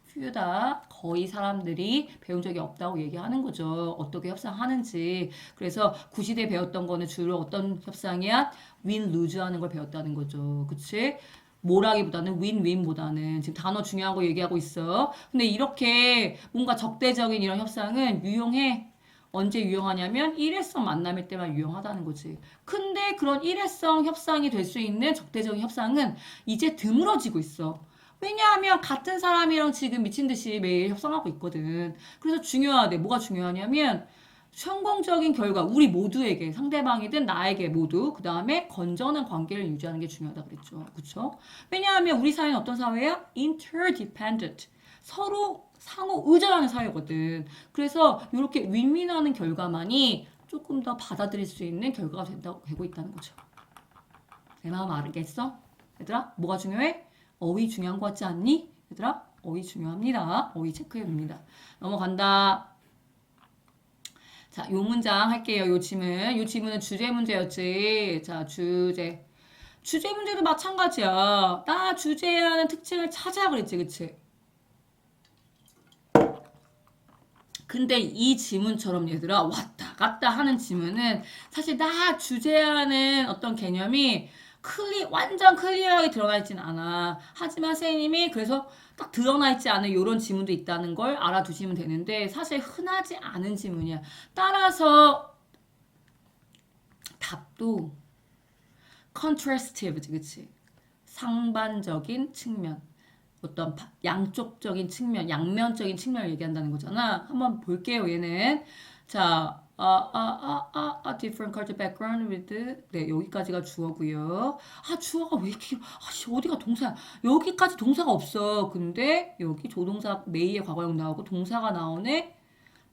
Speaker 1: few다 거의 사람들이 배운 적이 없다고 얘기하는 거죠. 어떻게 협상하는지. 그래서 구시대 배웠던 거는 주로 어떤 협상이야? 윈, 루즈 하는 걸 배웠다는 거죠. 그치? 뭐라기보다는 윈, 윈보다는 지금 단어 중요한 거 얘기하고 있어. 근데 이렇게 뭔가 적대적인 이런 협상은 유용해. 언제 유용하냐면 일회성 만남일 때만 유용하다는 거지. 근데 그런 일회성 협상이 될 수 있는 적대적인 협상은 이제 드물어지고 있어. 왜냐하면 같은 사람이랑 지금 미친 듯이 매일 협상하고 있거든. 그래서 중요하대. 뭐가 중요하냐면 성공적인 결과 우리 모두에게 상대방이든 나에게 모두 그 다음에 건전한 관계를 유지하는 게 중요하다 그랬죠. 그렇죠? 왜냐하면 우리 사회는 어떤 사회야? interdependent. 서로 상호 의존하는 사회거든. 그래서 이렇게 윈윈하는 결과만이 조금 더 받아들일 수 있는 결과가 되고 있다는 거죠. 내 마음 알겠어? 얘들아, 뭐가 중요해? 어휘 중요한 거 같지 않니? 얘들아, 어휘 중요합니다. 어휘 체크해 봅니다. 넘어간다. 자, 요 문장 할게요. 요 지문. 요 지문은 주제 문제였지. 자, 주제. 주제 문제도 마찬가지야. 나 주제에 하는 특징을 찾아 그랬지, 그치? 근데 이 지문처럼 얘들아 왔다 갔다 하는 지문은 사실 나 주제하는 어떤 개념이 완전 클리어하게 드러나 있진 않아. 하지만 선생님이 그래서 딱 드러나 있지 않은 이런 지문도 있다는 걸 알아두시면 되는데 사실 흔하지 않은 지문이야. 따라서 답도 contrastive, 그치? 상반적인 측면. 어떤 양쪽적인 측면, 양면적인 측면을 얘기한다는 거잖아. 한번 볼게요, 얘는. 자, different culture background with, 네, 여기까지가 주어고요. 주어가 왜 이렇게, 어디가 동사야? 여기까지 동사가 없어. 근데 여기 조동사 may의 과거형 나오고 동사가 나오네.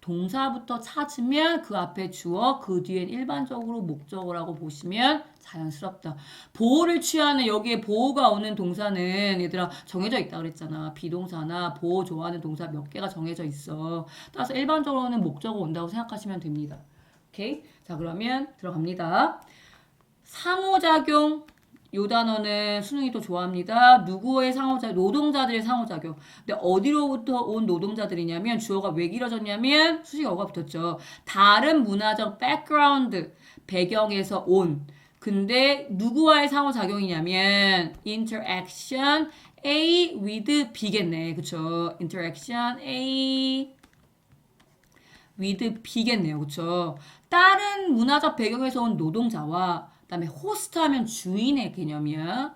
Speaker 1: 동사부터 찾으면 그 앞에 주어, 그 뒤엔 일반적으로 목적어라고 보시면 자연스럽다. 보호를 취하는 여기에 보호가 오는 동사는 얘들아 정해져 있다 그랬잖아. 비동사나 보호 좋아하는 동사 몇 개가 정해져 있어. 따라서 일반적으로는 목적어 온다고 생각하시면 됩니다. 오케이? 자, 그러면 들어갑니다. 상호작용. 요 단어는 수능이 또 좋아합니다. 누구의 상호작용? 노동자들의 상호작용. 근데 어디로부터 온 노동자들이냐면 주어가 왜 길어졌냐면 수식어가 붙었죠. 다른 문화적 백그라운드, 배경에서 온. 근데 누구와의 상호작용이냐면 interaction A with B겠네. 그쵸? interaction A with B겠네요. 그쵸? 다른 문화적 배경에서 온 노동자와 그다음에 호스트 하면 주인의 개념이야.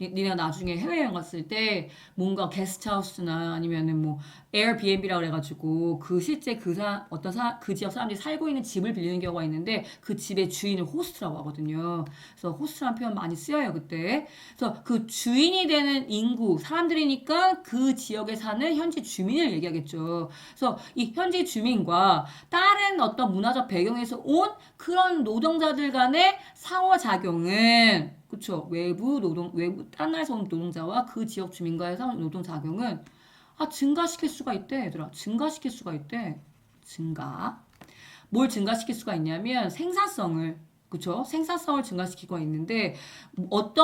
Speaker 1: 니네가 나중에 해외여행 갔을 때 뭔가 게스트하우스나 아니면은 뭐 에어비앤비라 그래가지고 그 실제 그 지역 사람들이 살고 있는 집을 빌리는 경우가 있는데 그 집의 주인을 호스트라고 하거든요. 그래서 호스트라는 표현 많이 쓰여요 그때. 그래서 그 주인이 되는 인구 사람들이니까 그 지역에 사는 현지 주민을 얘기하겠죠. 그래서 이 현지 주민과 다른 어떤 문화적 배경에서 온 그런 노동자들 간의 상호작용은 그쵸. 외부, 딴 나라에서 온 노동자와 그 지역 주민과의 노동작용은, 증가시킬 수가 있대, 얘들아. 증가시킬 수가 있대. 증가. 뭘 증가시킬 수가 있냐면, 생산성을. 그쵸? 생산성을 증가시키고 있는데, 뭐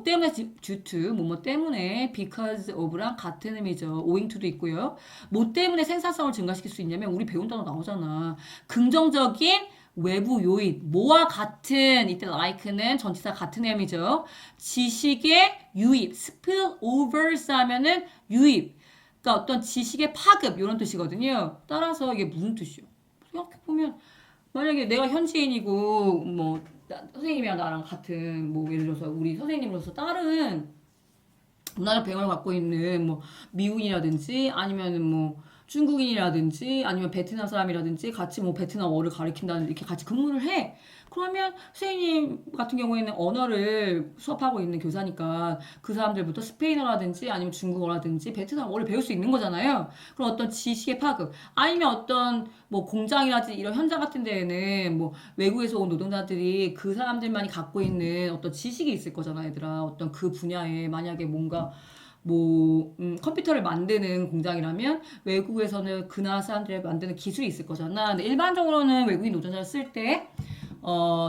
Speaker 1: 때문에, due to, 뭐 때문에, because of랑 같은 의미죠. owing to도 있고요. 뭐 때문에 생산성을 증가시킬 수 있냐면, 우리 배운 단어 나오잖아. 긍정적인 외부 요인, 뭐와 같은, 이때 like는 전치사 같은 의미죠. 지식의 유입, spillovers 하면은 유입. 그러니까 어떤 지식의 파급, 이런 뜻이거든요. 따라서 이게 무슨 뜻이요? 생각해보면, 만약에 내가 현지인이고, 뭐, 선생님이랑 나랑 같은, 뭐, 예를 들어서 우리 선생님으로서 다른 문화적 배경을 갖고 있는 뭐 미국인이라든지 아니면은 뭐 중국인이라든지 아니면 베트남 사람이라든지 같이 뭐 베트남어를 가르친다는 이렇게 같이 근무를 해. 그러면 선생님 같은 경우에는 언어를 수업하고 있는 교사니까 그 사람들부터 스페인어라든지 아니면 중국어라든지 베트남어를 배울 수 있는 거잖아요. 그럼 어떤 지식의 파급 아니면 어떤 뭐 공장이라든지 이런 현장 같은 데에는 뭐 외국에서 온 노동자들이 그 사람들만이 갖고 있는 어떤 지식이 있을 거잖아, 얘들아. 어떤 그 분야에 만약에 뭔가 컴퓨터를 만드는 공장이라면 외국에서는 그 나라 사람들이 만드는 기술이 있을 거잖아. 근데 일반적으로는 외국인 노동자를 쓸 때,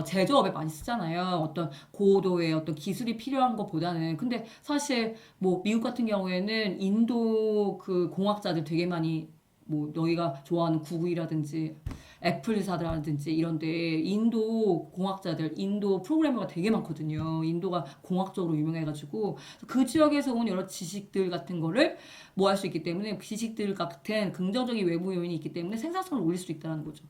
Speaker 1: 제조업에 많이 쓰잖아요. 어떤 고도의 어떤 기술이 필요한 것보다는. 근데 사실 뭐 미국 같은 경우에는 인도 그 공학자들 되게 많이 뭐 너희가 좋아하는 구글이라든지 애플 회사들라든지 이런데 인도 공학자들, 인도 프로그래머가 되게 많거든요. 인도가 공학적으로 유명해가지고 그 지역에서 온 여러 지식들 같은 거를 뭐 할 수 있기 때문에 그 지식들 같은 긍정적인 외부 요인이 있기 때문에 생산성을 올릴 수 있다는 거죠.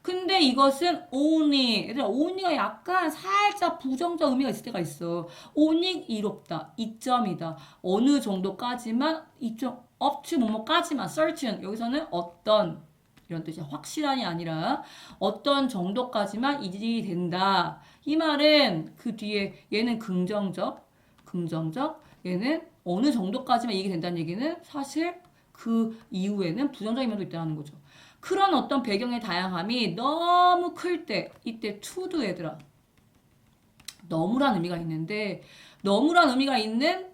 Speaker 1: 근데 이것은 only, 얘들아 only가 약간 살짝 부정적 의미가 있을 때가 있어. only 이롭다, 이점이다, 어느 정도까지만, 이점 up to 뭐뭐까지만, certain 여기서는 어떤 이런 뜻이야. 확실한이 아니라 어떤 정도까지만 이질이 된다. 이 말은 그 뒤에 얘는 긍정적, 얘는 어느 정도까지만 이익이 된다는 얘기는 사실 그 이후에는 부정적인 면도 있다는 거죠. 그런 어떤 배경의 다양함이 너무 클 때, 이때 to도 얘들아. 너무란 의미가 있는데, 너무란 의미가 있는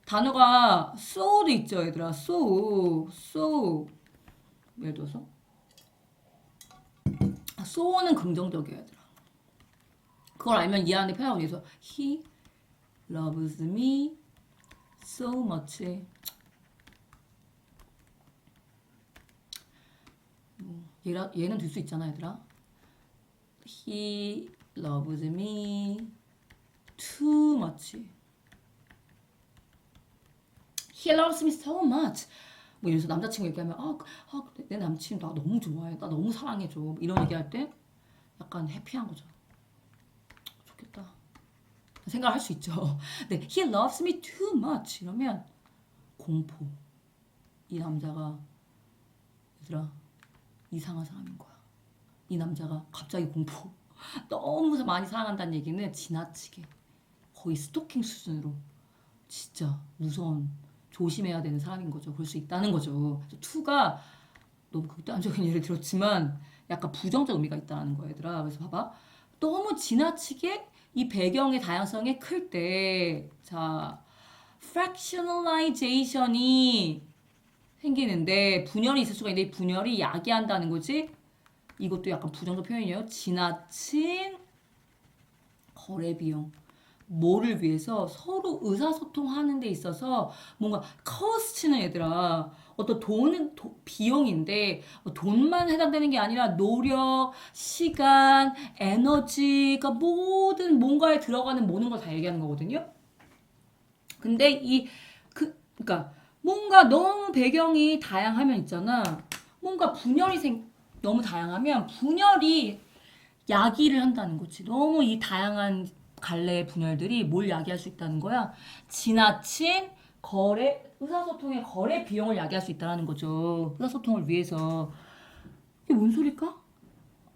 Speaker 1: 단어가 so도 있죠, 얘들아. so. 예를 들어서 so는 긍정적이야, 얘들아. 그걸 알면 이해하는데 편하고 해서 he loves me so much. 얘는 될 수 있잖아, 얘들아. He loves me too much. He loves me so much. 뭐 예를 들어서 남자친구 얘기하면 내 남친 나 너무 좋아해. 나 너무 사랑해줘. 이런 얘기할 때 약간 해피한 거죠. 좋겠다. 생각할 수 있죠. 네, he loves me too much. 이러면 공포. 이 남자가 얘들아 이상한 사람인 거야. 이 남자가 갑자기 공포. 너무 많이 사랑한다는 얘기는 지나치게 거의 스토킹 수준으로 진짜 무서운 조심해야 되는 사람인 거죠. 그럴 수 있다는 거죠. 그래서 2가 너무 극단적인 예를 들었지만 약간 부정적 의미가 있다는 거야, 얘들아. 그래서 봐봐. 너무 지나치게 이 배경의 다양성이 클 때, 자, fractionalization이 생기는데 분열이 있을 수가 있는데 이 분열이 야기한다는 거지. 이것도 약간 부정적 표현이에요. 지나친 거래 비용. 뭐를 위해서 서로 의사소통하는 데 있어서 뭔가 커스트는 얘들아 어떤 돈은 비용인데 돈만 해당되는 게 아니라 노력, 시간, 에너지가 모든 뭔가에 들어가는 모든 걸 다 얘기하는 거거든요. 근데 그러니까 뭔가 너무 배경이 다양하면 있잖아. 뭔가 너무 다양하면 분열이 야기를 한다는 거지. 너무 이 다양한 갈래의 분열들이 뭘 야기할 수 있다는 거야? 지나친 의사소통의 거래 비용을 야기할 수 있다는 거죠. 의사소통을 위해서. 이게 뭔 소리일까?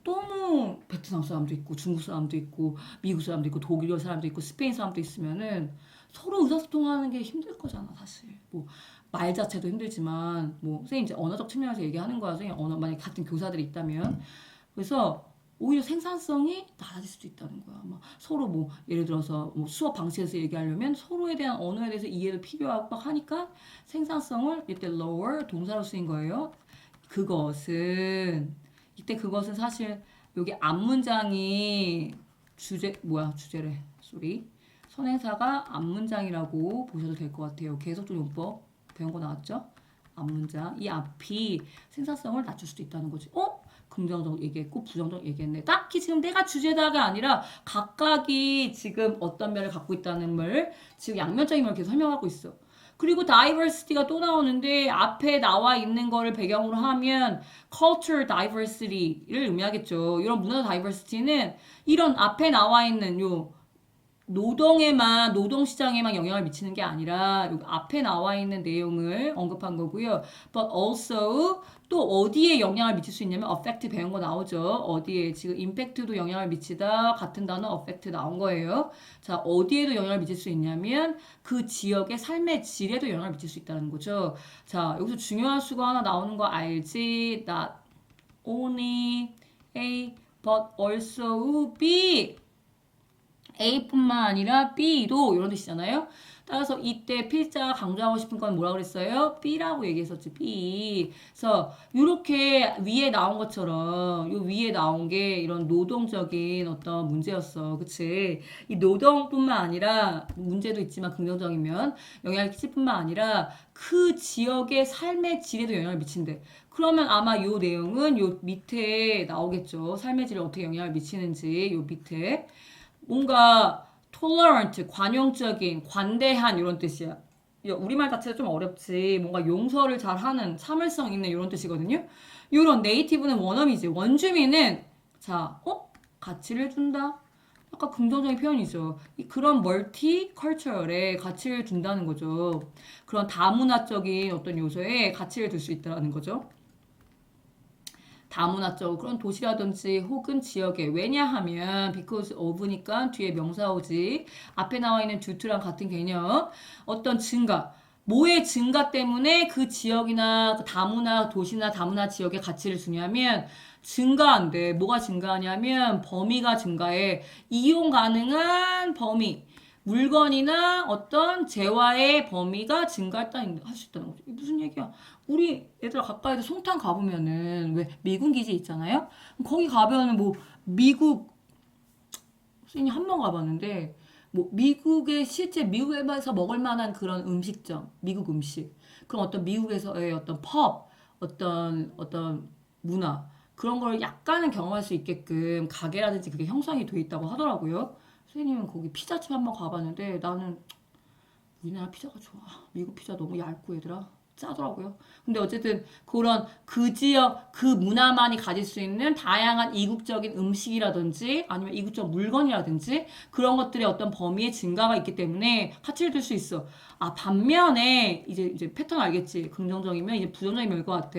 Speaker 1: 너무 베트남 사람도 있고 중국 사람도 있고 미국 사람도 있고 독일 사람도 있고 스페인 사람도 있으면은 서로 의사소통하는 게 힘들 거잖아 사실. 뭐 말 자체도 힘들지만 뭐 선생님 이제 언어적 측면에서 얘기하는 거야. 선생님 만약에 같은 교사들이 있다면 그래서 오히려 생산성이 낮아질 수도 있다는 거야. 막 서로 뭐 예를 들어서 뭐 수업 방식에서 얘기하려면 서로에 대한 언어에 대해서 이해도 필요하고 막 하니까 생산성을 이때 lower 동사로 쓰인 거예요. 그것은 사실 여기 앞문장이 주제래. 쏘리. 선행사가 앞문장이라고 보셔도 될 것 같아요. 계속적 용법 배운 거 나왔죠? 앞문장. 이 앞이 생산성을 낮출 수도 있다는 거지. 긍정적 얘기했고 부정적 얘기했네. 딱히 지금 내가 주제다가 아니라 각각이 지금 어떤 면을 갖고 있다는 걸 지금 양면적인 걸 계속 설명하고 있어. 그리고 diversity가 또 나오는데 앞에 나와 있는 거를 배경으로 하면 cultural diversity를 의미하겠죠. 이런 문화 diversity는 이런 앞에 나와 있는 요 노동시장에만 영향을 미치는 게 아니라 여기 앞에 나와 있는 내용을 언급한 거고요. But also 또 어디에 영향을 미칠 수 있냐면 affect 배운 거 나오죠. 어디에 지금 impact도 영향을 미치다 같은 단어 affect 나온 거예요. 자, 어디에도 영향을 미칠 수 있냐면 그 지역의 삶의 질에도 영향을 미칠 수 있다는 거죠. 자, 여기서 중요한 수가 하나 나오는 거 알지? Not only A but also B. A뿐만 아니라 B도 이런 뜻이잖아요. 따라서 이때 필자가 강조하고 싶은 건 뭐라고 그랬어요? B라고 얘기했었지, B. 그래서 이렇게 위에 나온 것처럼 요 위에 나온 게 이런 노동적인 어떤 문제였어. 그치? 이 노동뿐만 아니라 문제도 있지만 긍정적이면 영향을 끼칠 뿐만 아니라 그 지역의 삶의 질에도 영향을 미친대. 그러면 아마 요 내용은 요 밑에 나오겠죠. 삶의 질에 어떻게 영향을 미치는지 요 밑에. 뭔가 tolerant, 관용적인, 관대한 이런 뜻이야. 우리말 자체가 좀 어렵지. 뭔가 용서를 잘하는, 참을성 있는 이런 뜻이거든요. 이런 네이티브는 원어민이지. 원주민은 자, 가치를 준다. 약간 긍정적인 표현이죠. 그런 멀티컬처럴에 가치를 준다는 거죠. 그런 다문화적인 어떤 요소에 가치를 둘 수 있다는 거죠. 다문화적 그런 도시라든지 혹은 지역에 왜냐하면 because of니까 뒤에 명사 오지 앞에 나와 있는 due랑 같은 개념 어떤 증가 뭐의 증가 때문에 그 지역이나 그 다문화 도시나 다문화 지역에 가치를 주냐면 증가한대. 뭐가 증가하냐면 범위가 증가해. 이용 가능한 범위. 물건이나 어떤 재화의 범위가 증가했다는 할 수 있다는 거죠. 이게 무슨 얘기야? 우리 얘들아 가까이서 송탄 가보면은 왜 미군 기지 있잖아요. 거기 가면은 뭐 미국 선생님 한 번 가봤는데 뭐 미국의 실제 미국에서 먹을 만한 그런 음식점, 미국 음식, 그런 어떤 미국에서의 어떤 펍, 어떤 문화 그런 걸 약간은 경험할 수 있게끔 가게라든지 그게 형성이 돼 있다고 하더라고요. 선생님은 거기 피자집 한 번 가봤는데 나는 우리나라 피자가 좋아. 미국 피자 너무 얇고 얘들아. 짜더라고요. 근데 어쨌든 그런 그 지역, 그 문화만이 가질 수 있는 다양한 이국적인 음식이라든지 아니면 이국적 물건이라든지 그런 것들의 어떤 범위의 증가가 있기 때문에 가치를 둘 수 있어. 아, 반면에 이제 패턴 알겠지? 긍정적이면 이제 부정적이면 올 것 같아.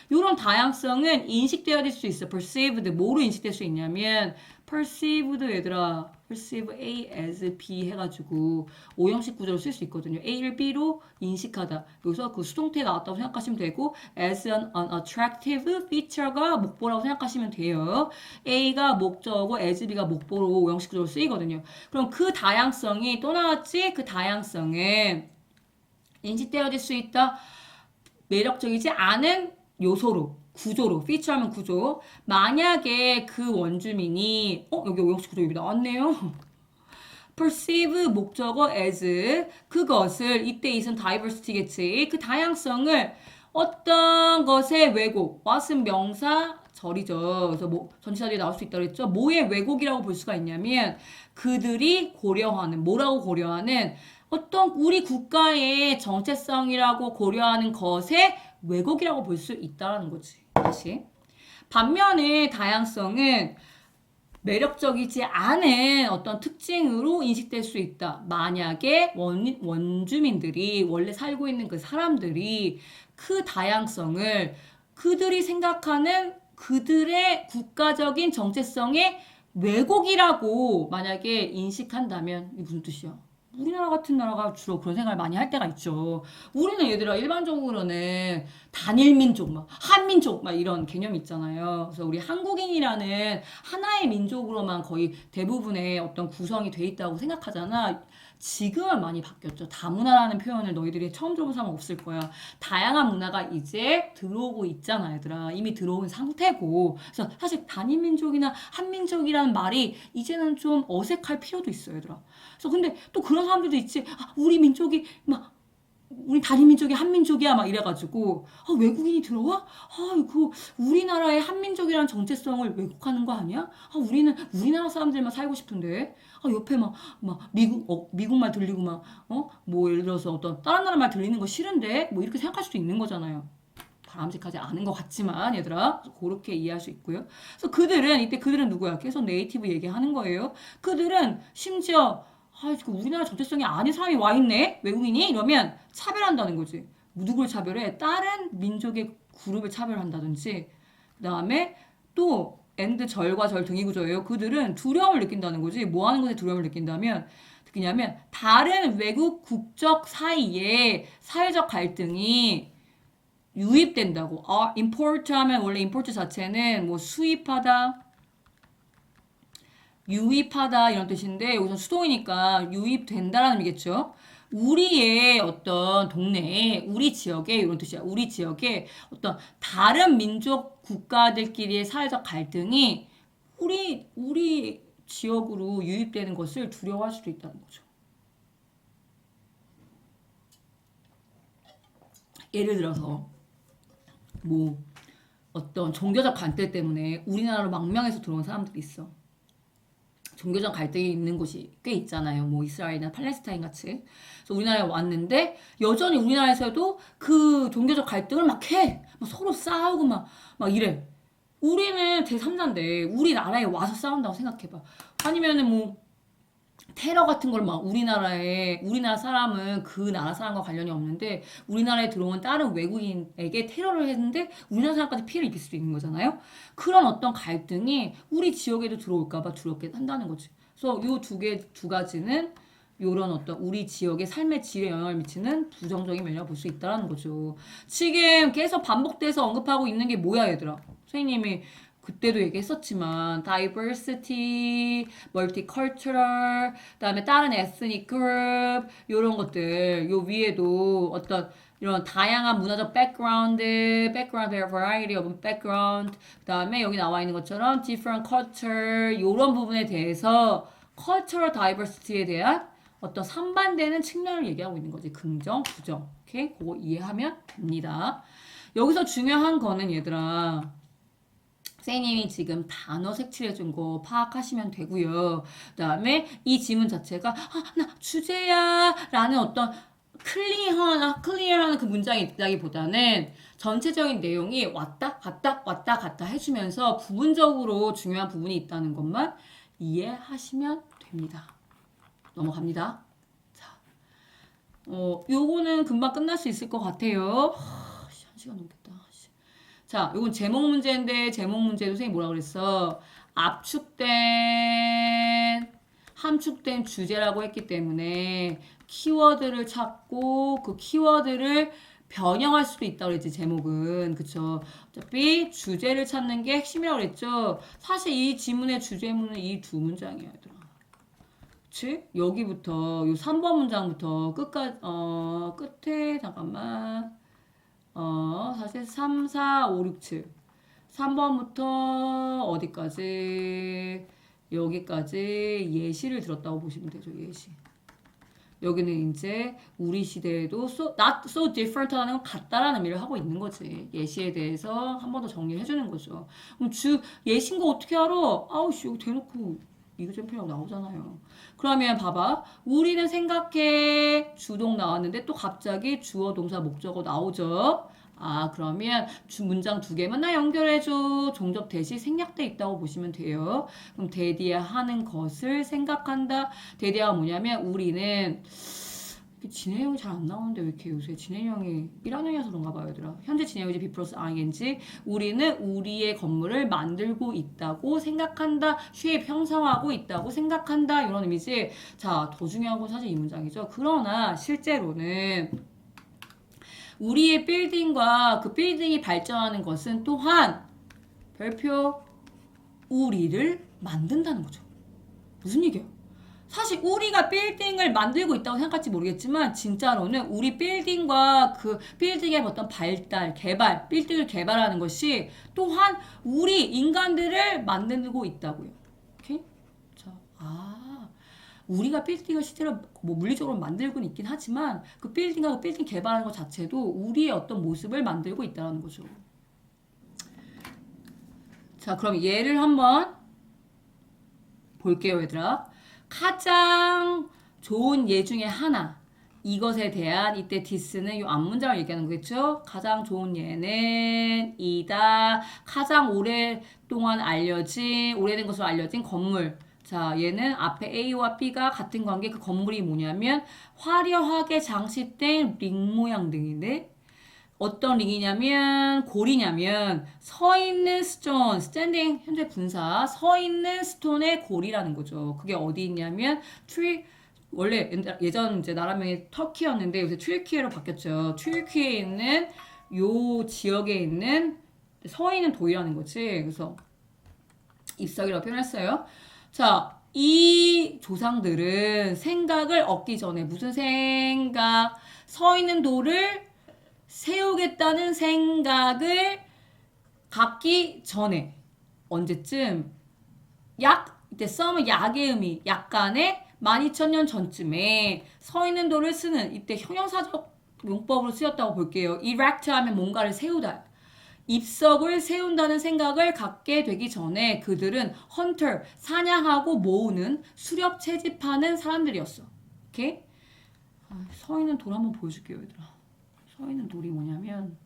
Speaker 1: 이런 다양성은 인식되어질 수 있어. perceived. 뭐로 인식될 수 있냐면 perceived 얘들아. perceive A as B 해가지고 오형식 구조로 쓸 수 있거든요. A를 B로 인식하다. 여기서 그 수동태 나왔다고 생각하시면 되고 as an attractive feature가 목보라고 생각하시면 돼요. A가 목적어고 as B가 목보로 오형식 구조로 쓰이거든요. 그럼 그 다양성이 또 나왔지? 그 다양성은 인식되어질 수 있다. 매력적이지 않은 요소로 구조로 피처하면 구조 만약에 그 원주민이 여기 오형식 구조 여기 나왔네요. perceive 목적어 as 그것을 이때 있은 diversity겠지. 그 다양성을 어떤 것의 왜곡 what은 명사 절이죠. 그래서 뭐 전치사들이 나올 수 있다고 했죠. 뭐의 왜곡이라고 볼 수가 있냐면 그들이 고려하는 뭐라고 고려하는 어떤 우리 국가의 정체성이라고 고려하는 것의 왜곡이라고 볼 수 있다는 거지. 다시. 반면에 다양성은 매력적이지 않은 어떤 특징으로 인식될 수 있다. 만약에 원주민들이 원래 살고 있는 그 사람들이 그 다양성을 그들이 생각하는 그들의 국가적인 정체성의 왜곡이라고 만약에 인식한다면 이게 무슨 뜻이야? 우리나라 같은 나라가 주로 그런 생각을 많이 할 때가 있죠. 우리는 얘들아 일반적으로는 단일민족, 막 한민족 막 이런 개념이 있잖아요. 그래서 우리 한국인이라는 하나의 민족으로만 거의 대부분의 어떤 구성이 돼 있다고 생각하잖아. 지금은 많이 바뀌었죠. 다문화라는 표현을 너희들이 처음 들어본 사람 없을 거야. 다양한 문화가 이제 들어오고 있잖아, 얘들아. 이미 들어온 상태고. 그래서 사실 단일민족이나 한민족이라는 말이 이제는 좀 어색할 필요도 있어요, 얘들아. 그래서 근데 또 그런 사람들도 있지. 아, 우리 민족이 막 우리 단일민족이 한민족이야 막 이래가지고 외국인이 들어와? 그 우리나라의 한민족이라는 정체성을 왜곡하는 거 아니야? 우리는 우리나라 사람들만 살고 싶은데 옆에 막 미국 말 들리고 뭐 예를 들어서 어떤 다른 나라 말 들리는 거 싫은데 뭐 이렇게 생각할 수도 있는 거잖아요. 바람직하지 않은 것 같지만 얘들아 그렇게 이해할 수 있고요. 그래서 그들은 누구야? 계속 네이티브 얘기하는 거예요. 그들은 심지어 우리나라 정체성이 아닌 사람이 와 있네? 외국인이? 이러면 차별한다는 거지. 누굴 차별해? 다른 민족의 그룹을 차별한다든지 그 다음에 또 and 절과 절 등위 구조예요. 그들은 두려움을 느낀다는 거지. 뭐 하는 것에 두려움을 느끼냐면 다른 외국 국적 사이에 사회적 갈등이 유입된다고. import 하면 원래 import 자체는 뭐 수입하다, 유입하다 이런 뜻인데 여기서 수동이니까 유입된다라는 의미겠죠. 우리의 어떤 동네에 우리 지역에 이런 뜻이야. 우리 지역에 어떤 다른 민족 국가들끼리의 사회적 갈등이 우리 지역으로 유입되는 것을 두려워할 수도 있다는 거죠. 예를 들어서 뭐 어떤 종교적 관대 때문에 우리나라로 망명해서 들어온 사람들이 있어. 종교적 갈등이 있는 곳이 꽤 있잖아요. 뭐 이스라엘이나 팔레스타인 같이. 그래서 우리나라에 왔는데 여전히 우리나라에서도 그 종교적 갈등을 막 해. 막 서로 싸우고 막 이래. 우리는 제3자인데 우리나라에 와서 싸운다고 생각해봐. 아니면은 뭐 테러 같은 걸 막 우리나라 사람은 그 나라 사람과 관련이 없는데 우리나라에 들어온 다른 외국인에게 테러를 했는데 우리나라 사람까지 피해를 입힐 수도 있는 거잖아요. 그런 어떤 갈등이 우리 지역에도 들어올까봐 두렵게 한다는 거지. 그래서 요 두 가지는 요런 어떤 우리 지역의 삶의 질에 영향을 미치는 부정적인 면이라고 볼 수 있다는 거죠. 지금 계속 반복돼서 언급하고 있는 게 뭐야, 얘들아? 선생님이 그때도 얘기했었지만 diversity, multicultural, 그다음에 다른 ethnic group 이런 것들 요 위에도 어떤 이런 다양한 문화적 background variety of background 그다음에 여기 나와 있는 것처럼 different culture 이런 부분에 대해서 cultural diversity에 대한 어떤 상반되는 측면을 얘기하고 있는 거지. 긍정, 부정. 오케이? 그거 이해하면 됩니다. 여기서 중요한 거는 얘들아 선생님이 지금 단어 색칠해준 거 파악하시면 되고요. 그 다음에 이 지문 자체가 나 주제야 라는 어떤 클리어하는 그 문장이 있다기보다는 전체적인 내용이 왔다 갔다 왔다 갔다 해주면서 부분적으로 중요한 부분이 있다는 것만 이해하시면 됩니다. 넘어갑니다. 자, 요거는 금방 끝날 수 있을 것 같아요. 한 시간 넘겠다. 자, 요건 제목 문제인데 제목 문제도 선생님이 뭐라 그랬어? 함축된 주제라고 했기 때문에 키워드를 찾고 그 키워드를 변형할 수도 있다고 그랬지, 제목은. 그쵸? 어차피 주제를 찾는 게 핵심이라고 그랬죠? 사실 이 지문의 주제문은 이 두 문장이야, 얘들아. 그치? 여기부터, 요 3번 문장부터 끝까지, 끝에, 잠깐만. 사실 3, 4, 5, 6, 7. 3번부터 어디까지? 여기까지 예시를 들었다고 보시면 되죠, 예시. 여기는 이제 우리 시대에도 not so different 하는 건 같다라는 의미를 하고 있는 거지. 예시에 대해서 한 번 더 정리를 해주는 거죠. 그럼 예시인 거 어떻게 알아? 아우씨, 여기 대놓고 이그잼플이라고 나오잖아요. 그러면 봐봐. 우리는 생각해. 주동 나왔는데 또 갑자기 주어, 동사, 목적어 나오죠. 그러면 문장 두 개만 나 연결해줘. 종접 대시 생략돼 있다고 보시면 돼요. 그럼 대디야 하는 것을 생각한다. 대디가 뭐냐면 우리는 진행형이 잘 안 나오는데 왜 이렇게 요새 진행형이 1학년이어서 그런가 봐요, 얘들아. 현재 진행형이지 be 플러스 ing인지. 우리는 우리의 건물을 만들고 있다고 생각한다. shape 형성하고 있다고 생각한다. 이런 의미지. 자, 더 중요한 건 사실 이 문장이죠. 그러나 실제로는 우리의 빌딩과 그 빌딩이 발전하는 것은 또한 별표 우리를 만든다는 거죠. 무슨 얘기예요? 사실 우리가 빌딩을 만들고 있다고 생각할지 모르겠지만 진짜로는 우리 빌딩과 그 빌딩의 어떤 발달, 개발, 빌딩을 개발하는 것이 또한 우리 인간들을 만들고 있다고요. 오케이? 자, 우리가 빌딩을 실제로 뭐 물리적으로 만들고는 있긴 하지만 그 빌딩과 그 빌딩 개발하는 것 자체도 우리의 어떤 모습을 만들고 있다는 거죠. 자, 그럼 얘를 한번 볼게요, 얘들아. 가장 좋은 예 중에 하나. 이것에 대한 이때 this는 이 앞문장을 얘기하는 거겠죠? 가장 좋은 예는 이다. 가장 오랫동안 오래된 것으로 알려진 건물. 자, 얘는 앞에 A와 B가 같은 관계. 그 건물이 뭐냐면 화려하게 장식된 링 모양 등인데 어떤 링이냐면 고리냐면 서 있는 스톤, standing 현재 분사 서 있는 스톤의 고리라는 거죠. 그게 어디 있냐면 원래 예전 이제 나라명이 터키였는데 요새 튀르키예로 바뀌었죠. 튀르키예에 있는 요 지역에 있는 서 있는 돌이라는 거지. 그래서 입석이라고 표현했어요. 자, 이 조상들은 생각을 얻기 전에 무슨 생각? 서 있는 돌을 세우겠다는 생각을 갖기 전에 언제쯤 이때 썸은 약의 의미 약간의 12,000년 전쯤에 서 있는 돌을 쓰는 이때 형용사적 용법으로 쓰였다고 볼게요. erect 하면 뭔가를 세우다. 입석을 세운다는 생각을 갖게 되기 전에 그들은 헌터, 사냥하고 모으는 수렵 채집하는 사람들이었어. 오케이? 서 있는 돌 한번 보여줄게요, 얘들아. 서 있는 돌이 뭐냐면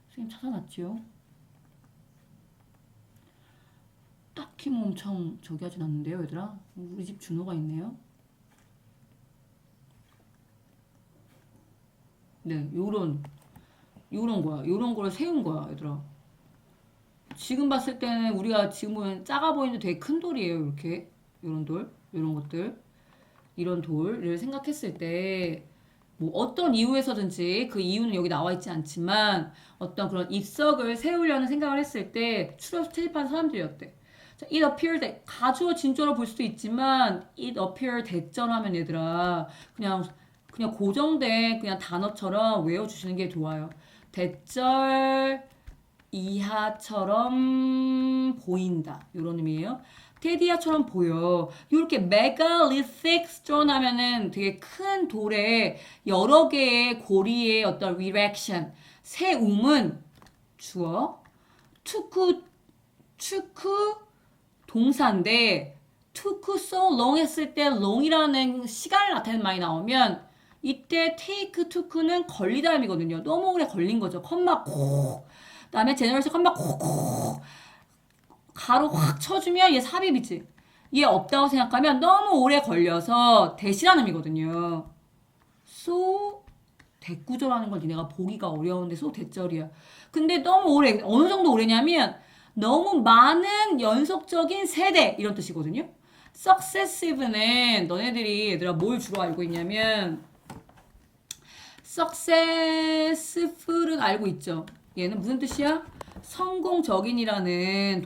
Speaker 1: 선생님 찾아놨지요. 딱히 뭐 엄청 저기 하진 않는데요, 얘들아. 우리 집 준호가 있네요. 네, 요런 거야. 요런 거를 세운 거야, 얘들아. 지금 봤을 때는 우리가 지금 보면 작아 보이는데 되게 큰 돌이에요, 이렇게. 요런 돌, 요런 것들. 이런 돌을 생각했을 때 뭐 어떤 이유에서든지 그 이유는 여기 나와 있지 않지만 어떤 그런 입석을 세우려는 생각을 했을 때 추려 채집한 사람들이었대. 자, it appeared 가주어 진조로 볼 수도 있지만 it appeared 대절하면 얘들아 그냥 고정된 그냥 단어처럼 외워주시는 게 좋아요. 대절 이하처럼 보인다. 이런 의미예요. 테디아처럼 보여. 이렇게 megalithic stone 하면은 되게 큰 돌에 여러 개의 고리의 어떤 erection, 세움은 주어, 투크 동사인데 took so long 했을 때 long이라는 시간을 나타내는 말이 나오면 이때 take, took는 걸리다음이거든요. 너무 오래 걸린 거죠. 컴마 콕. 그다음에 제너럴스 컴마 콕콕. 가로 확 쳐주면 얘 삽입이지. 얘 없다고 생각하면 너무 오래 걸려서 대시라는 의미거든요. so 대구조라는 걸 니네가 보기가 어려운데 so 대절이야. 근데 너무 오래, 어느 정도 오래냐면 너무 많은 연속적인 세대 이런 뜻이거든요. successive는 너네들이 얘들아 뭘 주로 알고 있냐면 successful은 알고 있죠. 얘는 무슨 뜻이야? 성공적인이라는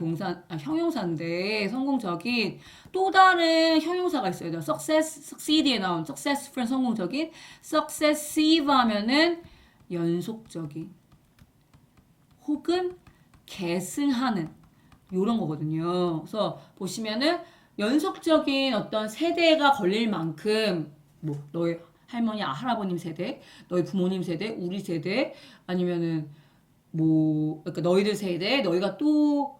Speaker 1: 형용사인데 성공적인 또 다른 형용사가 있어요. succeed에 나온 successful 성공적인, successive 하면은 연속적인 혹은 계승하는 요런 거거든요. 그래서 보시면은 연속적인 어떤 세대가 걸릴 만큼 뭐 너의 할머니, 할아버님 세대, 너희 부모님 세대, 우리 세대 아니면은 뭐 그러니까 너희들 세대, 너희가 또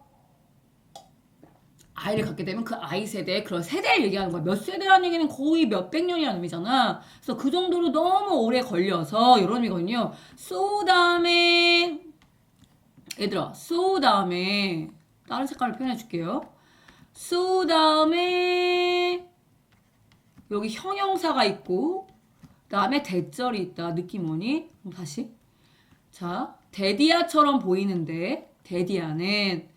Speaker 1: 아이를 갖게 되면 그 아이 세대, 그런 세대를 얘기하는 거야. 몇 세대라는 얘기는 거의 몇백 년이라는 의미잖아. 그래서 그 정도로 너무 오래 걸려서 이런 의미거든요. so 다음에 얘들아, so 다음에 다른 색깔로 표현해 줄게요. so 다음에 여기 형용사가 있고 다음에 대절이 있다. 느낌 오니? 다시. 자, 데디아처럼 보이는데 데디아는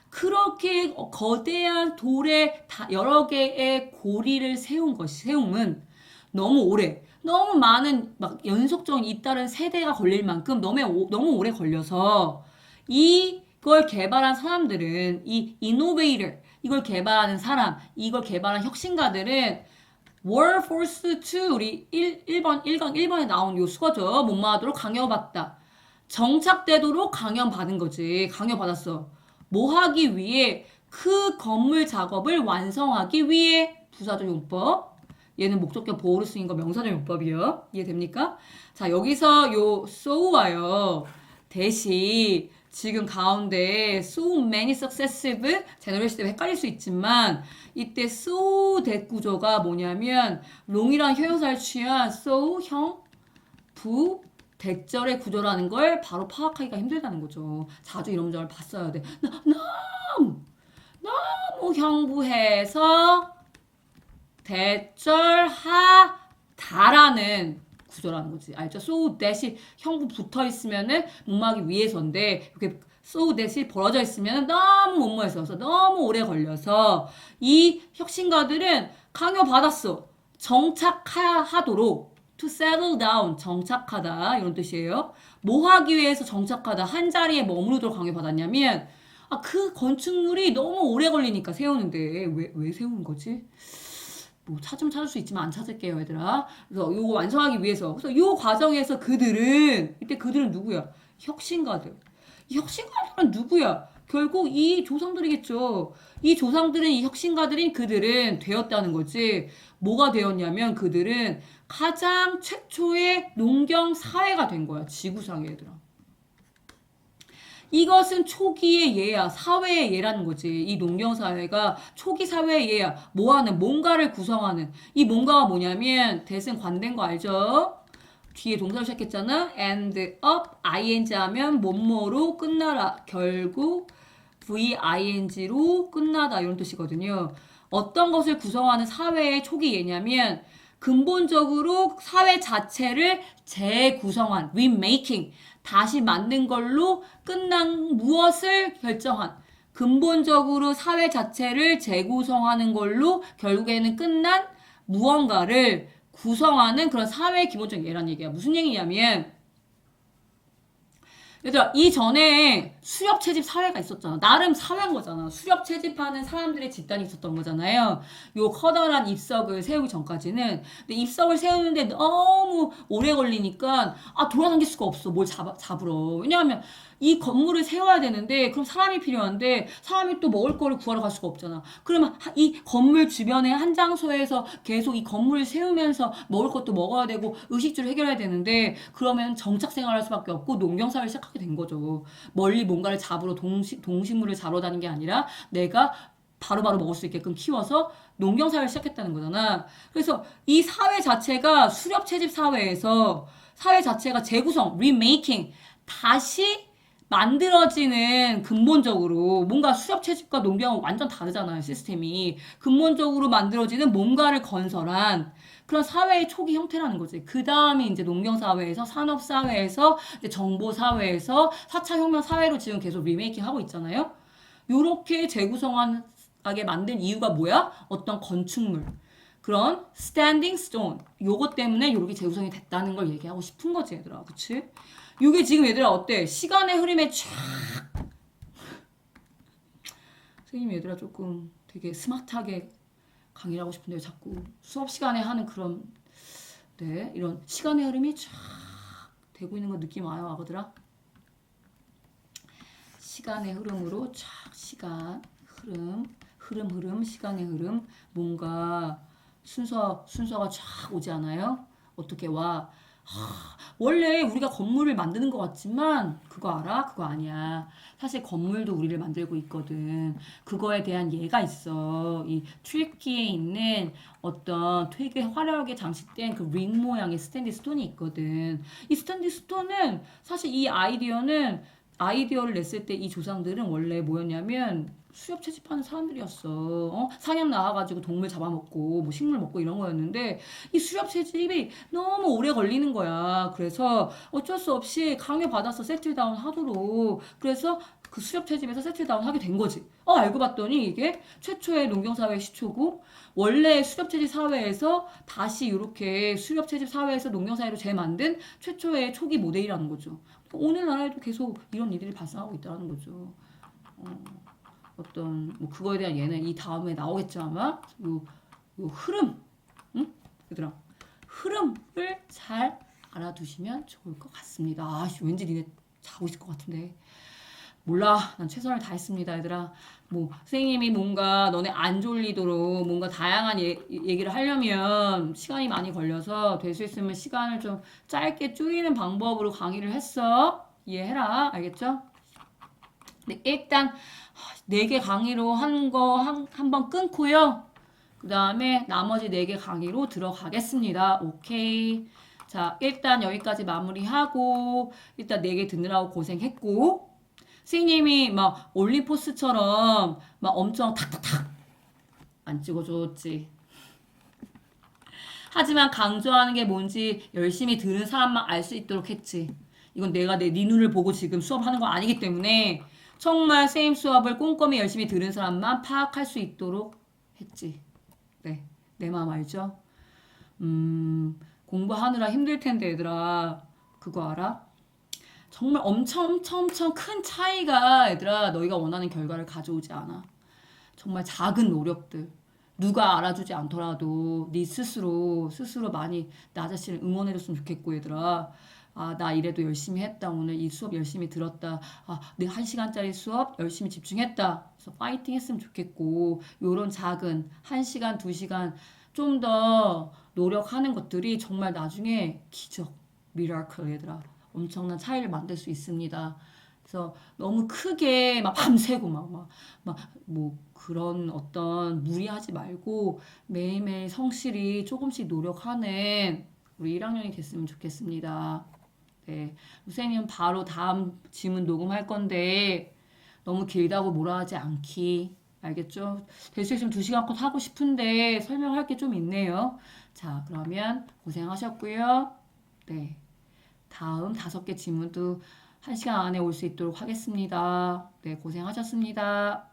Speaker 1: 그렇게 거대한 돌에 여러 개의 고리를 세움은 너무 오래, 너무 많은 막 연속적인 잇따른 세대가 걸릴 만큼 너무 오래 걸려서 이걸 개발한 사람들은 이 innovator, 이걸 개발하는 사람, 이걸 개발한 혁신가들은 were forced to 우리 1번에 나온 요 수거죠. 못마하도록 강요받다. 정착되도록 강요받은 거지. 강요받았어. 뭐 하기 위해? 그 건물 작업을 완성하기 위해. 부사적 용법. 얘는 목적격 보호로 쓰인 거 명사적 용법이요. 이해됩니까? 자, 여기서 요 so와요. 대시 지금 가운데 so many successive 제너레이션 때문에 헷갈릴 수 있지만 이때 so that 구조가 뭐냐면 long이란 형용사를 취한 so 형 부 대절의 구조라는 걸 바로 파악하기가 힘들다는 거죠. 자주 이런 문장을 봤어야 돼. 너무 형부해서 대절하다라는 구조라는 거지. 알죠? so that이 형부 붙어 있으면은 문막이 위에서인데 이렇게 so that이 벌어져 있으면 너무 못모해서 너무 오래 걸려서 이 혁신가들은 강요받았어. 정착하도록 to settle down, 정착하다 이런 뜻이에요. 뭐 하기 위해서 정착하다, 한 자리에 머무르도록 강요받았냐면 그 건축물이 너무 오래 걸리니까 세우는데 왜 세우는 거지? 뭐 찾으면 찾을 수 있지만 안 찾을게요, 얘들아. 그래서 요거 완성하기 위해서. 그래서 요 과정에서 이때 그들은 누구야? 혁신가들. 이 혁신가들은 누구야? 결국 이 조상들이겠죠. 이 조상들은 이 혁신가들인 그들은 되었다는 거지. 뭐가 되었냐면 그들은 가장 최초의 농경 사회가 된 거야. 지구상에 얘들아. 이것은 초기의 예야. 사회의 예라는 거지. 이 농경 사회가 초기 사회의 예야. 뭐하는? 뭔가를 구성하는. 이 뭔가가 뭐냐면 대신 관된 거 알죠? 뒤에 동사를 시작했잖아. end up, ing 하면 뭐뭐로 끝나라. 결국 ving로 끝나다 이런 뜻이거든요. 어떤 것을 구성하는 사회의 초기 예냐면 근본적으로 사회 자체를 재구성한 remaking, 다시 만든 걸로 끝난 무엇을 결정한 근본적으로 사회 자체를 재구성하는 걸로 결국에는 끝난 무언가를 구성하는 그런 사회의 기본적인 예란 얘기야. 무슨 얘기냐면 얘들아 이전에 수렵 채집 사회가 있었잖아. 나름 사회인 거잖아. 수렵 채집하는 사람들의 집단이 있었던 거잖아요. 요 커다란 입석을 세우기 전까지는. 근데 입석을 세우는데 너무 오래 걸리니까 돌아다닐 수가 없어. 뭘 잡으러. 왜냐하면 이 건물을 세워야 되는데 그럼 사람이 필요한데 사람이 또 먹을 거를 구하러 갈 수가 없잖아. 그러면 이 건물 주변에 한 장소에서 계속 이 건물을 세우면서 먹을 것도 먹어야 되고 의식주를 해결해야 되는데 그러면 정착 생활할 수밖에 없고 농경사회를 시작하게 된 거죠. 멀리 뭔가를 잡으러 동식물을 잡으러 다니는 게 아니라 내가 바로바로 먹을 수 있게끔 키워서 농경사회를 시작했다는 거잖아. 그래서 이 사회 자체가 수렵채집 사회에서 사회 자체가 재구성, 리메이킹, 다시 만들어지는 근본적으로 뭔가 수렵채집과 농경은 완전 다르잖아요. 시스템이. 근본적으로 만들어지는 뭔가를 건설한 그런 사회의 초기 형태라는 거지. 그 다음에 이제 농경사회에서 산업사회에서 이제 정보사회에서 4차 혁명 사회로 지금 계속 리메이킹 하고 있잖아요. 요렇게 재구성하게 만든 이유가 뭐야? 어떤 건축물. 그런 스탠딩 스톤. 요것 때문에 요렇게 재구성이 됐다는 걸 얘기하고 싶은 거지, 얘들아. 그치? 요게 지금 얘들아 어때? 시간의 흐름에 쫙. 선생님 얘들아 조금 되게 스마트하게 강의를 하고 싶은데 자꾸 수업 시간에 하는 그런 네 이런 시간의 흐름이 쫙 되고 있는 거 느낌 와요, 아거들아? 시간의 흐름으로 쫙 시간 흐름 시간의 흐름 뭔가 순서가 쫙 오지 않아요? 어떻게 와? 원래 우리가 건물을 만드는 것 같지만 그거 알아? 그거 아니야. 사실 건물도 우리를 만들고 있거든. 그거에 대한 예가 있어. 이 튀르키예에 있는 어떤 되게 화려하게 장식된 그 링 모양의 스탠디 스톤이 있거든. 이 스탠디 스톤은 사실 이 아이디어를 냈을 때 이 조상들은 원래 뭐였냐면 수렵 채집하는 사람들이었어. 사냥 나와가지고 동물 잡아먹고 뭐 식물 먹고 이런 거였는데 이 수렵 채집이 너무 오래 걸리는 거야. 그래서 어쩔 수 없이 강요받아서 세틀다운 하도록 그래서 그 수렵 채집에서 세틀다운 하게 된 거지. 알고 봤더니 이게 최초의 농경사회 시초고 원래 수렵 채집 사회에서 다시 이렇게 수렵 채집 사회에서 농경사회로 재만든 최초의 초기 모델이라는 거죠. 오늘날에도 계속 이런 일들이 발생하고 있다는 거죠. 어떤 뭐 그거에 대한 예는 이 다음에 나오겠죠 아마. 요 흐름, 응? 얘들아 흐름을 잘 알아두시면 좋을 것 같습니다. 왠지 니네 자고 있을 것 같은데. 몰라. 난 최선을 다했습니다, 얘들아. 뭐 선생님이 뭔가 너네 안 졸리도록 뭔가 다양한 얘기를 하려면 시간이 많이 걸려서 될 수 있으면 시간을 좀 짧게 줄이는 방법으로 강의를 했어. 이해해라. 알겠죠? 네, 일단 4개 강의로 한 거 한 번 끊고요. 그 다음에 나머지 4개 강의로 들어가겠습니다. 오케이. 자, 일단 여기까지 마무리하고 일단 4개 듣느라고 고생했고 선생님이 막 올림포스처럼 막 엄청 탁탁탁 안 찍어줬지. 하지만 강조하는 게 뭔지 열심히 들은 사람만 알 수 있도록 했지. 이건 내가 네 눈을 보고 지금 수업하는 거 아니기 때문에 정말 쌤 수업을 꼼꼼히 열심히 들은 사람만 파악할 수 있도록 했지. 네, 내 마음 알죠? 공부하느라 힘들 텐데 얘들아 그거 알아? 정말 엄청 큰 차이가 얘들아 너희가 원하는 결과를 가져오지 않아. 정말 작은 노력들 누가 알아주지 않더라도 네 스스로 많이 나 자신을 응원해줬으면 좋겠고 얘들아. 나 이래도 열심히 했다. 오늘 이 수업 열심히 들었다. 내 1시간짜리 수업 열심히 집중했다. 그래서 파이팅 했으면 좋겠고 요런 작은 1시간, 2시간 좀 더 노력하는 것들이 정말 나중에 기적, 미라클 얘들아. 엄청난 차이를 만들 수 있습니다. 그래서 너무 크게 막 밤새고 뭐 그런 어떤 무리하지 말고 매일매일 성실히 조금씩 노력하는 우리 1학년이 됐으면 좋겠습니다. 네. 선생님은 바로 다음 질문 녹음할 건데 너무 길다고 뭐라 하지 않기. 알겠죠? 될 수 있으면 2시간 컷 하고 싶은데 설명할 게 좀 있네요. 자, 그러면 고생하셨고요. 네. 다음 5개 질문도 1시간 안에 올 수 있도록 하겠습니다. 네, 고생하셨습니다.